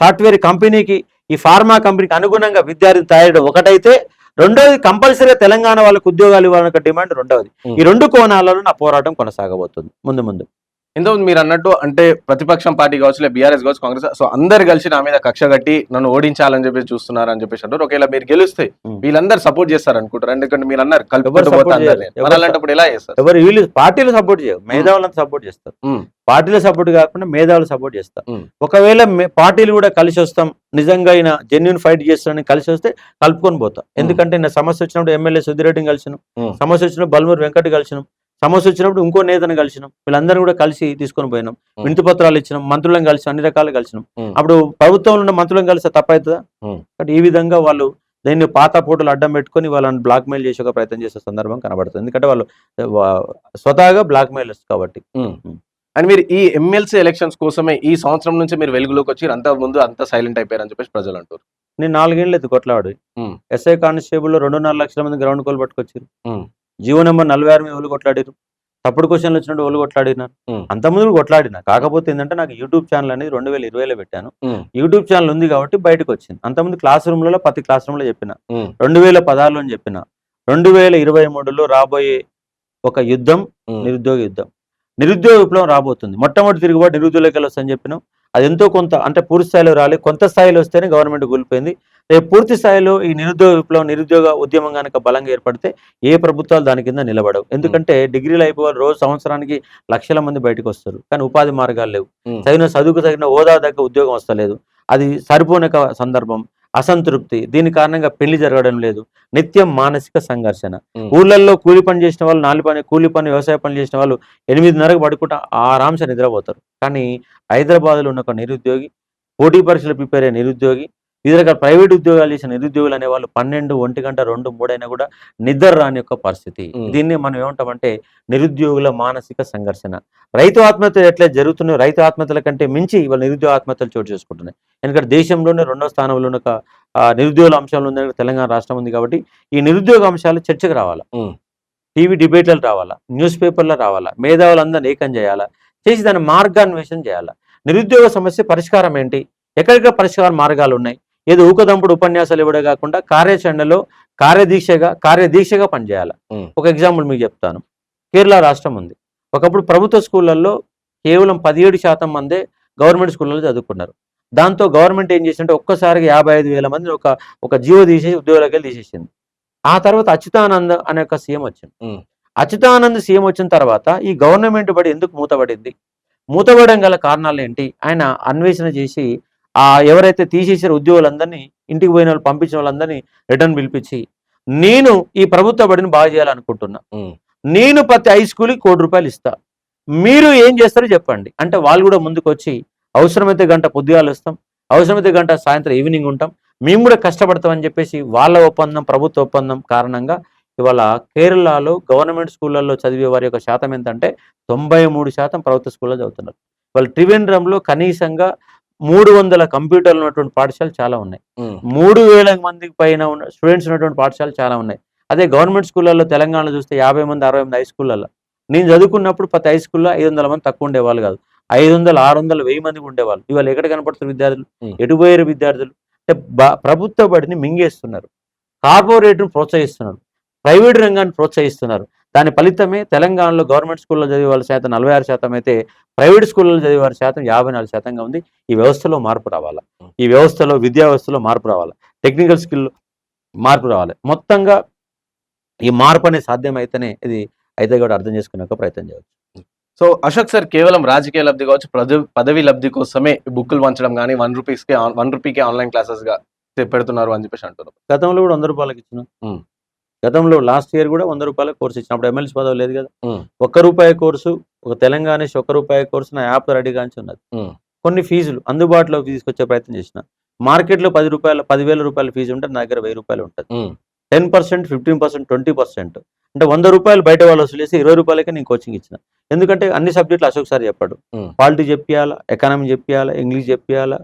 సాఫ్ట్వేర్ కంపెనీకి, ఈ ఫార్మా కంపెనీకి అనుగుణంగా విద్యార్థి తయారు ఒకటైతే, రెండవది కంపల్సరీగా తెలంగాణ వాళ్ళకు ఉద్యోగాలు ఇవ్వాలన్న డిమాండ్ రెండవది. ఈ రెండు కోణాలలో నా పోరాటం కొనసాగబోతుంది ముందు ముందు. ఇంతకుముందు మీరు అన్నట్టు అంటే ప్రతిపక్షం పార్టీ కావచ్చు, బీఆర్ఎస్ కావచ్చు, కాంగ్రెస్, సో అందరు కలిసి నా మీద కక్ష కట్టి నన్ను ఓడించాలని చెప్పేసి చూస్తున్నారు అని చెప్పేసి అంటారు. ఒకవేళ మీరు గెలిస్తే వీళ్ళందరూ సపోర్ట్ చేస్తారు అనుకుంటారు, ఎందుకంటే మీరు అన్నారు అలాంటప్పుడు ఎలా చేస్తారు? ఎవరు వీళ్ళు పార్టీలు సపోర్ట్ చేయరు, మేధావులంతా సపోర్ట్ చేస్తారు. పార్టీల సపోర్ట్ కాకుండా మేధావులు సపోర్ట్ చేస్తారు. ఒకవేళ పార్టీలు కూడా కలిసి వస్తాం, నిజంగా అయినా జెన్యున్ ఫైట్ చేస్తానని కలిసి వస్తే కలుపుకొని పోతాం. ఎందుకంటే నా సమస్య వచ్చినప్పుడు ఎమ్మెల్యే సుధిరెడ్డిని కలిసినాం, సమస్య వచ్చినప్పుడు బల్మూరు వెంకట్ కలిసినాం, సమస్య వచ్చినప్పుడు ఇంకో నేతను కలిసినాం. వీళ్ళందరూ కూడా కలిసి తీసుకొని పోయినాం, వినతి పత్రాలు ఇచ్చినాం, మంత్రులను కలిసి అన్ని రకాలు కలిసినాం. అప్పుడు ప్రభుత్వంలో ఉన్న మంత్రులను కలిసి తప్పవుతుందా? కాబట్టి ఈ విధంగా వాళ్ళు దీన్ని పాత పోటులు అడ్డం పెట్టుకొని వాళ్ళని బ్లాక్ మెయిల్ చేసే ఒక ప్రయత్నం చేసే సందర్భం కనబడుతుంది. ఎందుకంటే వాళ్ళు స్వతహాగా బ్లాక్ మెయిలర్స్ కాబట్టి. అండ్ మీరు ఈ ఎమ్మెల్సీ ఎలక్షన్స్ కోసమే ఈ సంవత్సరం నుంచి మీరు వెలుగులోకి వచ్చి అంత ముందు అంత సైలెంట్ అయిపోయారని చెప్పేసి ప్రజలు అంటారు. నేను 4 ఏళ్ళు ఎత్తు కొట్లాడు. ఎస్ఐ కానిస్టేబుల్ 2.5 లక్షల మంది గ్రౌండ్ కోల్ పట్టుకొచ్చారు. జీవో నెంబర్ 46 మీద ఒళ్ళు కొట్లాడారు. తప్పుడు క్వశ్చన్లు వచ్చినట్టు ఒళ్ళు కొట్లాడినారు. అంతకుముందు కొట్లాడినా. కాకపోతే ఏంటంటే నాకు యూట్యూబ్ ఛానల్ అనేది 2020లో పెట్టాను. యూట్యూబ్ ఛానల్ ఉంది కాబట్టి బయటకు వచ్చింది. అంతకుముందు క్లాస్ రూమ్లలో ప్రతి క్లాస్ రూమ్ లో చెప్పిన, 2016లో చెప్పిన, 2023లో రాబోయే ఒక యుద్ధం నిరుద్యోగ యుద్ధం, నిరుద్యోగ విప్లవం రాబోతుంది. మొట్టమొదటి తిరుగుబాటు నిరుద్యోగులకి వస్తుందని చెప్పినాం. అది ఎంతో కొంత అంటే పూర్తి స్థాయిలో రాలే, కొంత స్థాయిలో వస్తేనే గవర్నమెంట్ కూలిపోయింది. రేపు పూర్తి స్థాయిలో ఈ నిరుద్యోగ విప్లవం, నిరుద్యోగ ఉద్యమం కనుక బలంగా ఏర్పడితే ఏ ప్రభుత్వాలు దాని కింద నిలబడవు. ఎందుకంటే డిగ్రీలు అయిపోవాలి, రోజు సంవత్సరానికి లక్షల మంది బయటకు వస్తారు, కానీ ఉపాధి మార్గాలు లేవు. చదువుకు తగిన హోదా దగ్గర ఉద్యోగం వస్తలేదు. అది సరిపోని సందర్భం, అసంతృప్తి, దీని కారణంగా పెళ్లి జరగడం లేదు, నిత్యం మానసిక సంఘర్షణ. ఊళ్ళల్లో కూలి పని చేసిన వాళ్ళు, 4 పని కూలి పని, వ్యవసాయ పని చేసిన వాళ్ళు 8:30కు పడుకుంటా ఆరాంశ నిద్రపోతారు. కానీ హైదరాబాద్లో ఉన్న ఒక నిరుద్యోగి, పోటీ పరీక్షలు ప్రిపేర్ అయ్యే నిరుద్యోగి, వివిధ రకాల ప్రైవేట్ ఉద్యోగాలు చేసిన నిరుద్యోగులు అనే వాళ్ళు 12, 1 గంట, 2, 3 అయినా కూడా నిద్ర రాని యొక్క పరిస్థితి. దీన్ని మనం ఏమంటామంటే నిరుద్యోగుల మానసిక సంఘర్షణ. రైతు ఆత్మహత్యలు ఎట్లా జరుగుతున్నాయి, రైతు ఆత్మహత్యల కంటే మించి ఇవాళ నిరుద్యోగ ఆత్మహత్యలు చోటు చేసుకుంటున్నాయి. ఎందుకంటే దేశంలోనే 2వ స్థానంలో ఉన్న నిరుద్యోగుల అంశాలు ఉంది, తెలంగాణ రాష్ట్రం ఉంది. కాబట్టి ఈ నిరుద్యోగ అంశాలు చర్చకు రావాలా, టీవీ డిబేట్లలో రావాలా, న్యూస్ పేపర్లో రావాలా, మేధావులందరినీ ఏకం చేయాలా, చేసి దాని మార్గాన్వేషణ చేయాలా. నిరుద్యోగ సమస్య పరిష్కారం ఏంటి, ఎక్కడెక్కడ పరిష్కార మార్గాలు ఉన్నాయి, ఏదో ఊకదంపుడు ఉపన్యాసాలు ఇవ్వడే కాకుండా కార్యాచరణలో కార్యదీక్షగా పనిచేయాలి. ఒక ఎగ్జాంపుల్ మీకు చెప్తాను. కేరళ రాష్ట్రం ఉంది. ఒకప్పుడు ప్రభుత్వ స్కూళ్ళల్లో కేవలం 17% మందే గవర్నమెంట్ స్కూళ్ళలో చదువుకున్నారు. దాంతో గవర్నమెంట్ ఏం చేసిందంటే ఒక్కసారిగా 55,000 మంది ఒక జీవో తీసేసి ఉద్యోగాలకి తీసేసింది. ఆ తర్వాత అచ్యుతానంద్ అనే ఒక సీఎం వచ్చింది. అచ్యుతానంద్ సీఎం వచ్చిన తర్వాత ఈ గవర్నమెంట్ బడి ఎందుకు మూతబడింది, మూతబడడం గల కారణాలు ఏంటి, ఆయన అన్వేషణ చేసి ఎవరైతే తీసేసారో ఉద్యోగులందరినీ, ఇంటికి పోయిన వాళ్ళు పంపించిన వాళ్ళందరినీ రిటర్న్ పిలిపించి, నేను ఈ ప్రభుత్వ బడిని బాగా చేయాలనుకుంటున్నా, నేను ప్రతి హై స్కూల్కి ₹1,00,00,000 ఇస్తా, మీరు ఏం చేస్తారో చెప్పండి అంటే వాళ్ళు కూడా ముందుకు వచ్చి అవసరమైతే గంట పొద్దుగాలు వస్తాం, అవసరమైతే గంట సాయంత్రం ఈవినింగ్ ఉంటాం, మేము కూడా కష్టపడతామని చెప్పేసి వాళ్ళ ఒప్పందం, ప్రభుత్వ ఒప్పందం కారణంగా ఇవాళ కేరళలో గవర్నమెంట్ స్కూళ్ళల్లో చదివే వారి యొక్క శాతం ఎంతంటే 93% ప్రభుత్వ స్కూల్లో చదువుతున్నారు. వాళ్ళు త్రివేంద్రంలో కనీసంగా 300 కంప్యూటర్లు ఉన్నటువంటి పాఠశాలలు చాలా ఉన్నాయి. 3,000 మందికి పైన ఉన్న స్టూడెంట్స్ ఉన్నటువంటి పాఠశాలలు చాలా ఉన్నాయి. అదే గవర్నమెంట్ స్కూళ్ళల్లో తెలంగాణలో చూస్తే 50 మంది, 60 మంది హై స్కూళ్ళల్లో. నేను చదువుకున్నప్పుడు ప్రతి హై స్కూల్లో 500 మంది తక్కువ ఉండేవాళ్ళు కాదు, 500, 600, 1000 మంది ఉండేవాళ్ళు. ఇవాళ ఎక్కడ కనపడుతున్న విద్యార్థులు, ఎటుపోయారు విద్యార్థులు అంటే ప్రభుత్వ బడిని మింగేస్తున్నారు, కార్పొరేట్ను ప్రోత్సహిస్తున్నారు, ప్రైవేట్ రంగాన్ని ప్రోత్సహిస్తున్నారు. దాని ఫలితమే తెలంగాణలో గవర్నమెంట్ స్కూల్లో చదివే వాళ్ళ శాతం 46% అయితే ప్రైవేట్ స్కూళ్ళలో చదివే వారి శాతం 54%గా ఉంది. ఈ వ్యవస్థలో మార్పు రావాలా, ఈ వ్యవస్థలో, విద్యా వ్యవస్థలో మార్పు రావాలా, టెక్నికల్ స్కిల్ మార్పు రావాలి. మొత్తంగా ఈ మార్పు అనేది సాధ్యమైతేనే ఇది అయితే కూడా అర్థం చేసుకునే ప్రయత్నం చేయవచ్చు. సో అశోక్ సార్ కేవలం రాజకీయ లబ్ధి కావచ్చు, పదవి లబ్ధి కోసమే బుక్కులు పంచడం కానీ ₹1 ఆన్లైన్ క్లాసెస్ గా పెడుతున్నారు అని చెప్పేసి అంటున్నారు. గతంలో కూడా ₹100 ఇచ్చినాం. గతంలో లాస్ట్ ఇయర్ కూడా ₹100 కోర్సు ఇచ్చిన, అప్పుడు ఎమ్మెల్సీ పదవి లేదు కదా. ₹1 కోర్సు, ఒక తెలంగాణ ₹1 కోర్సు నా యాప్ రెడీగా ఉన్నది. కొన్ని ఫీజులు అందుబాటులోకి తీసుకొచ్చే ప్రయత్నం చేసిన. మార్కెట్లో ₹10,000 ఫీజు ఉంటే నా దగ్గర ₹1,000 ఉంటుంది. 10%, 15%, 20%. అంటే 100 రూపాయలు బయట వాళ్ళు వసూలు చేసి 20 రూపాయలకే నేను కోచింగ్ ఇచ్చిన. ఎందుకంటే అన్ని సబ్జెక్టులు అశోక్ సార్ చెప్పాడు. పాలిటీ చెప్పియాలా, ఎకానమీ చెప్పియాలా, ఇంగ్లీష్ చెప్పియాలా,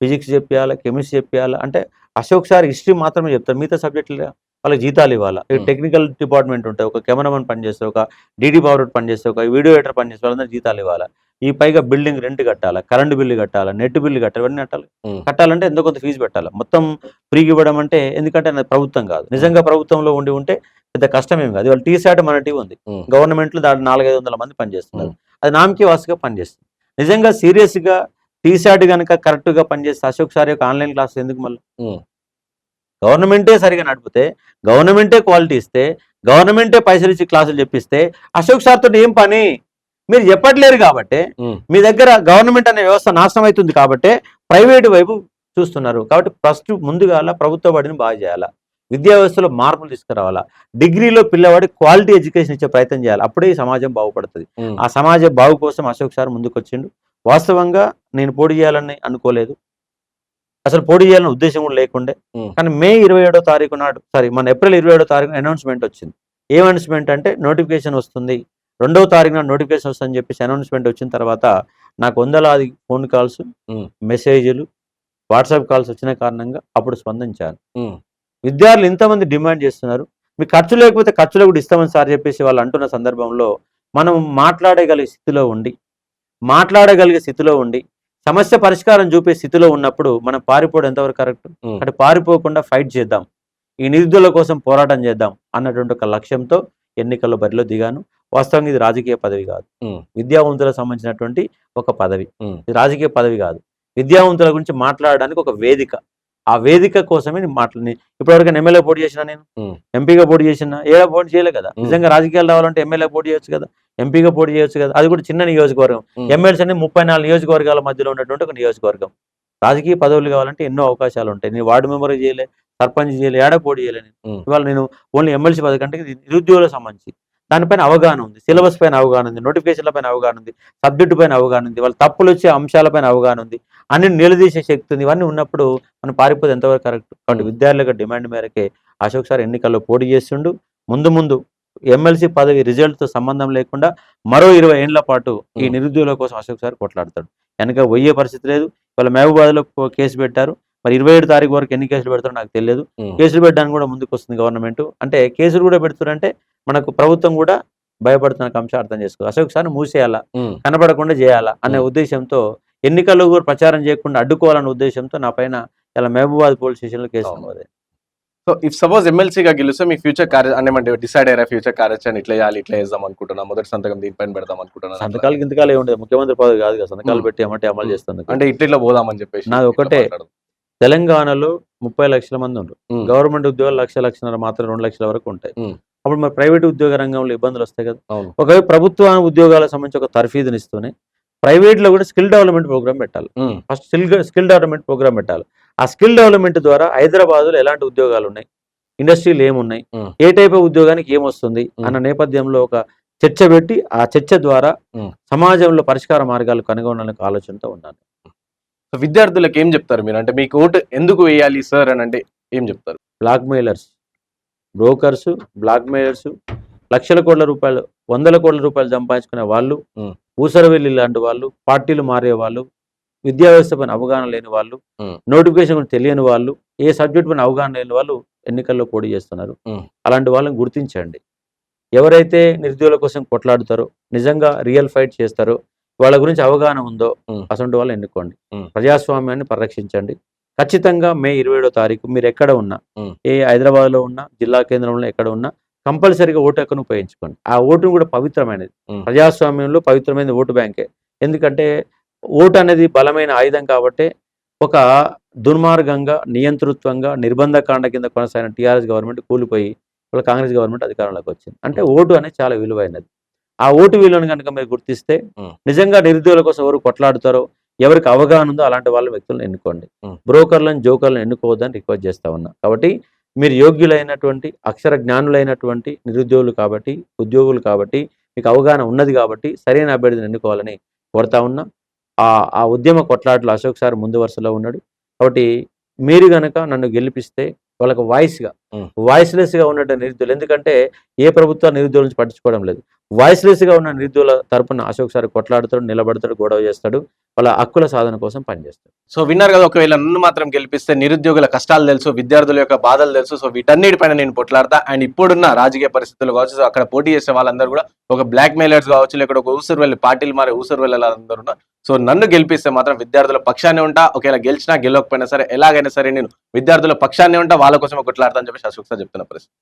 ఫిజిక్స్ చెప్పియాలా, కెమిస్ట్రీ చెప్పియాలా. అంటే అశోక్ సార్ హిస్టరీ మాత్రమే చెప్తారు. మిగతా సబ్జెక్టులు వాళ్ళకి జీతాలు ఇవ్వాలా. టెక్నికల్ డిపార్ట్మెంట్ ఉంటాయి, ఒక కెమెరామన్ పనిచేస్తారు, ఒక డీడీ పవర్ పనిచేస్తారు, ఒక వీడియో ఎడిటర్ పనిచేస్తారు, వాళ్ళందరూ జీతాలు ఇవ్వాలా. ఈ పైగా బిల్డింగ్ రెంట్ కట్టాలా, కరెంటు బిల్లు కట్టాలా, నెట్ బిల్లు కట్టాలి, ఇవన్నీ కట్టాలి. కట్టాలంటే ఎంతో కొంత ఫీజు పెట్టాలి. మొత్తం ఫ్రీకి ఇవ్వడం అంటే, ఎందుకంటే అది ప్రభుత్వం కాదు. నిజంగా ప్రభుత్వంలో ఉంటే పెద్ద కష్టమేం కాదు. ఇవాళ టీశాట్ మన టీ ఉంది, గవర్నమెంట్లో దాంట్లో 400-500 మంది పనిచేస్తున్నారు. అది నామకి వాసుగా పనిచేస్తుంది. నిజంగా సీరియస్గా టీశాట్ కనుక కరెక్ట్గా పనిచేస్తే అశోక్ సార్ యొక్క ఆన్లైన్ క్లాస్ ఎందుకు మళ్ళీ? గవర్నమెంటే సరిగా నడిపితే, గవర్నమెంటే క్వాలిటీ ఇస్తే, గవర్నమెంటే పైసలు ఇచ్చి క్లాసులు చెప్పిస్తే అశోక్ సార్తో ఏం పని? మీరు చెప్పట్లేరు కాబట్టి, మీ దగ్గర గవర్నమెంట్ అనే వ్యవస్థ నాశనం అవుతుంది కాబట్టి ప్రైవేటు వైపు చూస్తున్నారు. కాబట్టి ఫస్ట్ ముందుగా ప్రభుత్వ బడిని బాగా చేయాలా, విద్యా వ్యవస్థలో మార్పులు తీసుకురావాలా, డిగ్రీలో పిల్లవాడి క్వాలిటీ ఎడ్యుకేషన్ ఇచ్చే ప్రయత్నం చేయాలి. అప్పుడే ఈ సమాజం బాగుపడుతుంది. ఆ సమాజ బాగు కోసం అశోక్ సార్ ముందుకు వచ్చిండు. వాస్తవంగా నేను పోటీ చేయాలని అనుకోలేదు, అసలు పోటీ చేయాలనే ఉద్దేశం కూడా లేకుండే. కానీ మే 27వ తారీఖు నాడు, మన ఏప్రిల్ 27వ తారీఖు అనౌన్స్మెంట్ వచ్చింది. ఏం అనౌన్స్మెంట్ అంటే నోటిఫికేషన్ వస్తుంది, 2వ తారీఖున నోటిఫికేషన్ వస్తుందని చెప్పేసి అనౌన్స్మెంట్ వచ్చిన తర్వాత నాకు వందలాది ఫోన్ కాల్స్, మెసేజ్లు, వాట్సాప్ కాల్స్ వచ్చిన కారణంగా అప్పుడు స్పందించాను. విద్యార్థులు ఇంతమంది డిమాండ్ చేస్తున్నారు, మీకు ఖర్చు లేకపోతే ఖర్చులో కూడా ఇస్తామని సార్ చెప్పేసి వాళ్ళు అంటున్న సందర్భంలో మనం మాట్లాడగలిగే స్థితిలో ఉండి సమస్య పరిష్కారం చూపే స్థితిలో ఉన్నప్పుడు మనం పారిపోవడం ఎంతవరకు కరెక్ట్? అంటే పారిపోకుండా ఫైట్ చేద్దాం, ఈ నిరుద్యోగుల కోసం పోరాటం చేద్దాం అన్నటువంటి ఒక లక్ష్యంతో ఎన్నికల్లో బరిలో దిగాను. వాస్తవంగా ఇది రాజకీయ పదవి కాదు, విద్యావంతులకు సంబంధించినటువంటి ఒక పదవి. ఇది రాజకీయ పదవి కాదు, విద్యావంతుల గురించి మాట్లాడడానికి ఒక వేదిక. ఆ వేదిక కోసమే నేను ఇప్పటివరకు ఎమ్మెల్యే పోటీ చేసినా, నేను ఎంపీగా పోటీ చేసినా, ఏడా పోటీ చేయలే కదా. నిజంగా రాజకీయాలు రావాలంటే ఎమ్మెల్యే పోటీ చేయొచ్చు కదా, ఎంపీగా పోటీ చేయొచ్చు కదా. అది కూడా చిన్న నియోజకవర్గం. ఎమ్మెల్సీ అనేది 34 నియోజకవర్గాల మధ్యలో ఉన్నటువంటి ఒక నియోజకవర్గం. రాజకీయ పదవులు కావాలంటే ఎన్నో అవకాశాలు ఉంటాయి. నేను వార్డు మెంబర్ చేయలే, సర్పంచ్ చేయలే, ఏడా పోటీ చేయలే. ఇవాళ నేను ఓన్లీ ఎమ్మెల్సీ పదవి కంటే నిరుద్యోగులకు సంబంధించి దానిపైన అవగాహన ఉంది, సిలబస్ పైన అవగాహన ఉంది, నోటిఫికేషన్ల పైన అవగాహన ఉంది, సబ్జెక్టు పైన అవగాహన ఉంది, వాళ్ళ తప్పులు వచ్చే అంశాలపైన అవగాహన ఉంది, అన్ని నిలదీసే శక్తి ఉంది. ఇవన్నీ ఉన్నప్పుడు మనం పారిపోతే ఎంతవరకు కరెక్ట్? కాబట్టి విద్యార్థుల డిమాండ్ మేరకే అశోక్ సార్ ఎన్నికల్లో పోటీ చేస్తుండు. ముందు ఎమ్మెల్సీ పదవి రిజల్ట్తో సంబంధం లేకుండా మరో 20 ఏళ్ల పాటు ఈ నిరుద్యోగుల కోసం అశోక్ సార్ కొట్లాడతాడు. వెనక పోయే పరిస్థితి లేదు. వాళ్ళ మహబూబాబాద్లో కేసు పెట్టారు, మరి 27 తారీఖు వరకు ఎన్ని కేసులు పెడతారో నాకు తెలియదు. కేసులు పెట్టడానికి కూడా ముందుకు వస్తుంది గవర్నమెంట్. అంటే కేసులు కూడా పెడుతున్నారంటే మనకు ప్రభుత్వం కూడా భయపడుతున్న అంశం అర్థం చేసుకోవాలి. అశోక్ సార్ మూసేయాలా, కనపడకుండా చేయాలా అనే ఉద్దేశంతో, ఎన్నికల్లో కూడా ప్రచారం చేయకుండా అడ్డుకోవాలనే ఉద్దేశంతో నా పైన ఇలా మహబూబాబాద్ పోలీస్ స్టేషన్లో కేసు నమోదు. సో ఇఫ్ సపోజ్ ఎమ్మెల్సీగా గెలిస్తే మీ ఫ్యూచర్ అంటే డిసైడ్ అయ్యారా ఫ్యూచర్ కార్యాచరణ ఇట్లా చేయాలి, ఇట్లా చేద్దాం అనుకుంటున్నా, మొదటి సంతకం దీనిపైన పెడదాం అనుకుంటున్నా? సంతకాలు గింతకాలు ఏముండదు, ముఖ్యమంత్రి పదవి కాదు కదా సంతకాలు పెట్టి ఏమంటే అమలు చేస్తుంది. అంటే ఇట్లా పోదామని చెప్పేసి నాది ఒకటే, తెలంగాణలో 30 లక్షల మంది ఉన్నారు. గవర్నమెంట్ ఉద్యోగాలు 1,00,000 మాత్రం 2 లక్షల వరకు ఉంటాయి. అప్పుడు మరి ప్రైవేట్ ఉద్యోగ రంగంలో ఇబ్బందులు వస్తాయి కదా. ఒకవైపు ప్రభుత్వ ఉద్యోగాలకు సంబంధించి ఒక తర్ఫీదునిస్తూనే ప్రైవేట్ లో కూడా స్కిల్ డెవలప్మెంట్ ప్రోగ్రామ్ పెట్టాలి. ఫస్ట్ స్కిల్ డెవలప్మెంట్ ప్రోగ్రామ్ పెట్టాలి. ఆ స్కిల్ డెవలప్మెంట్ ద్వారా హైదరాబాద్ లో ఎలాంటి ఉద్యోగాలు ఉన్నాయి, ఇండస్ట్రీలు ఏమున్నాయి, ఏ టైప్ ఆఫ్ ఉద్యోగానికి ఏమొస్తుంది అన్న నేపథ్యంలో ఒక చర్చ పెట్టి ఆ చర్చ ద్వారా సమాజంలో పరిష్కార మార్గాలు కనుగొనాలనే ఆలోచనతో ఉన్నాను. విద్యార్థులకు ఏం చెప్తారు మీరు? అంటే మీకు ఓటు ఎందుకు వేయాలి సార్ అని అంటే ఏం చెప్తారు? Blackmailers, brokers, blackmailers, లక్షల కోట్ల రూపాయలు, 100 కోట్ల రూపాయలు సంపాదించుకునే వాళ్ళు, ఊసరవెల్లి లాంటి వాళ్ళు, పార్టీలు మారే వాళ్ళు, విద్యా వ్యవస్థ పైన అవగాహన లేని వాళ్ళు, నోటిఫికేషన్ తెలియని వాళ్ళు, ఏ సబ్జెక్ట్ పైన అవగాహన లేని వాళ్ళు ఎన్నికల్లో పోటీ చేస్తున్నారు. అలాంటి వాళ్ళని గుర్తించండి. ఎవరైతే నిరుద్యోగుల కోసం కొట్లాడుతారో, నిజంగా రియల్ ఫైట్ చేస్తారో, వాళ్ళ గురించి అవగాహన ఉందో అసలు వాళ్ళు ఎన్నుకోండి. ప్రజాస్వామ్యాన్ని పరిరక్షించండి. ఖచ్చితంగా మే 27వ తారీఖు మీరు ఎక్కడ ఉన్నా, ఏ హైదరాబాద్లో ఉన్నా, జిల్లా కేంద్రంలో ఎక్కడ ఉన్నా, కంపల్సరీగా ఓటు హక్కును ఉపయోగించుకోండి. ఆ ఓటును కూడా పవిత్రమైనది. ప్రజాస్వామ్యంలో పవిత్రమైనది ఓటు బ్యాంకే. ఎందుకంటే ఓటు అనేది బలమైన ఆయుధం కాబట్టి. ఒక దుర్మార్గంగా, నియంతృత్వంగా, నిర్బంధకాండ కింద కొనసాగిన టీఆర్ఎస్ గవర్నమెంట్ కూలిపోయి వాళ్ళ కాంగ్రెస్ గవర్నమెంట్ అధికారంలోకి వచ్చింది. అంటే ఓటు అనేది చాలా విలువైనది. ఆ ఓటు విలువను కనుక మీరు గుర్తిస్తే, నిజంగా నిరుద్యోగుల కోసం ఎవరు కొట్లాడుతారో, ఎవరికి అవగాహన ఉందో అలాంటి వాళ్ళ వ్యక్తులను ఎన్నుకోండి. బ్రోకర్లను, జోకర్లను ఎన్నుకోవద్దని రిక్వెస్ట్ చేస్తా ఉన్నా. కాబట్టి మీరు యోగ్యులైనటువంటి, అక్షర జ్ఞానులైనటువంటి నిరుద్యోగులు కాబట్టి, ఉద్యోగులు కాబట్టి, మీకు అవగాహన ఉన్నది కాబట్టి సరైన అభ్యర్థిని ఎన్నుకోవాలని కోరుతా ఉన్నా. ఆ ఉద్యమ కొట్లాటలో అశోక్ సార్ ముందు వరుసలో ఉన్నాడు. కాబట్టి మీరు గనక నన్ను గెలిపిస్తే వాళ్ళకు వాయిస్గా ఉమ్. వాయిస్లెస్ గా ఉన్నట్టు నిరుద్యోగులు, ఎందుకంటే ఏ ప్రభుత్వం నిరుద్యోగుల నుంచి పట్టించుకోవడం లేదు. వాయిస్లెస్ గా ఉన్న నిరుద్యోగుల తరపున అశోక్ సార్ కొట్లాడుతాడు, నిలబడతాడు, గొడవ చేస్తాడు, వాళ్ళ హక్కుల సాధన కోసం పనిచేస్తాడు. సో విన్నారు కదా, ఒకవేళ నన్ను మాత్రం గెలిపిస్తే నిరుద్యోగుల కష్టాలు తెలుసు, విద్యార్థుల యొక్క బాధలు తెలుసు. సో వీటన్నిటిపైన నేను కొట్లాడతా. అండ్ ఇప్పుడున్న రాజకీయ పరిస్థితులు కావచ్చు, సో అక్కడ పోటీ చేసే వాళ్ళందరూ కూడా ఒక బ్లాక్ మెయిలర్స్ కావచ్చు, లేకపోతే ఒక ఊసరు వెళ్ళి పార్టీలు మారే ఊసరు వెళ్ళాలందరూ ఉన్నారు. సో నన్ను గెలిపిస్తే మాత్రం విద్యార్థుల పక్షాన్ని ఉంటా. ఒకవేళ గెలిచినా గెలవకపోయినా సరే ఎలాగైనా సరే నేను విద్యార్థుల పక్షాన్ని ఉంటా, వాళ్ళ కోసం కొట్లాడతా అని చెప్పేసి అశోక్ సార్ చెప్తున్న పరిస్థితి.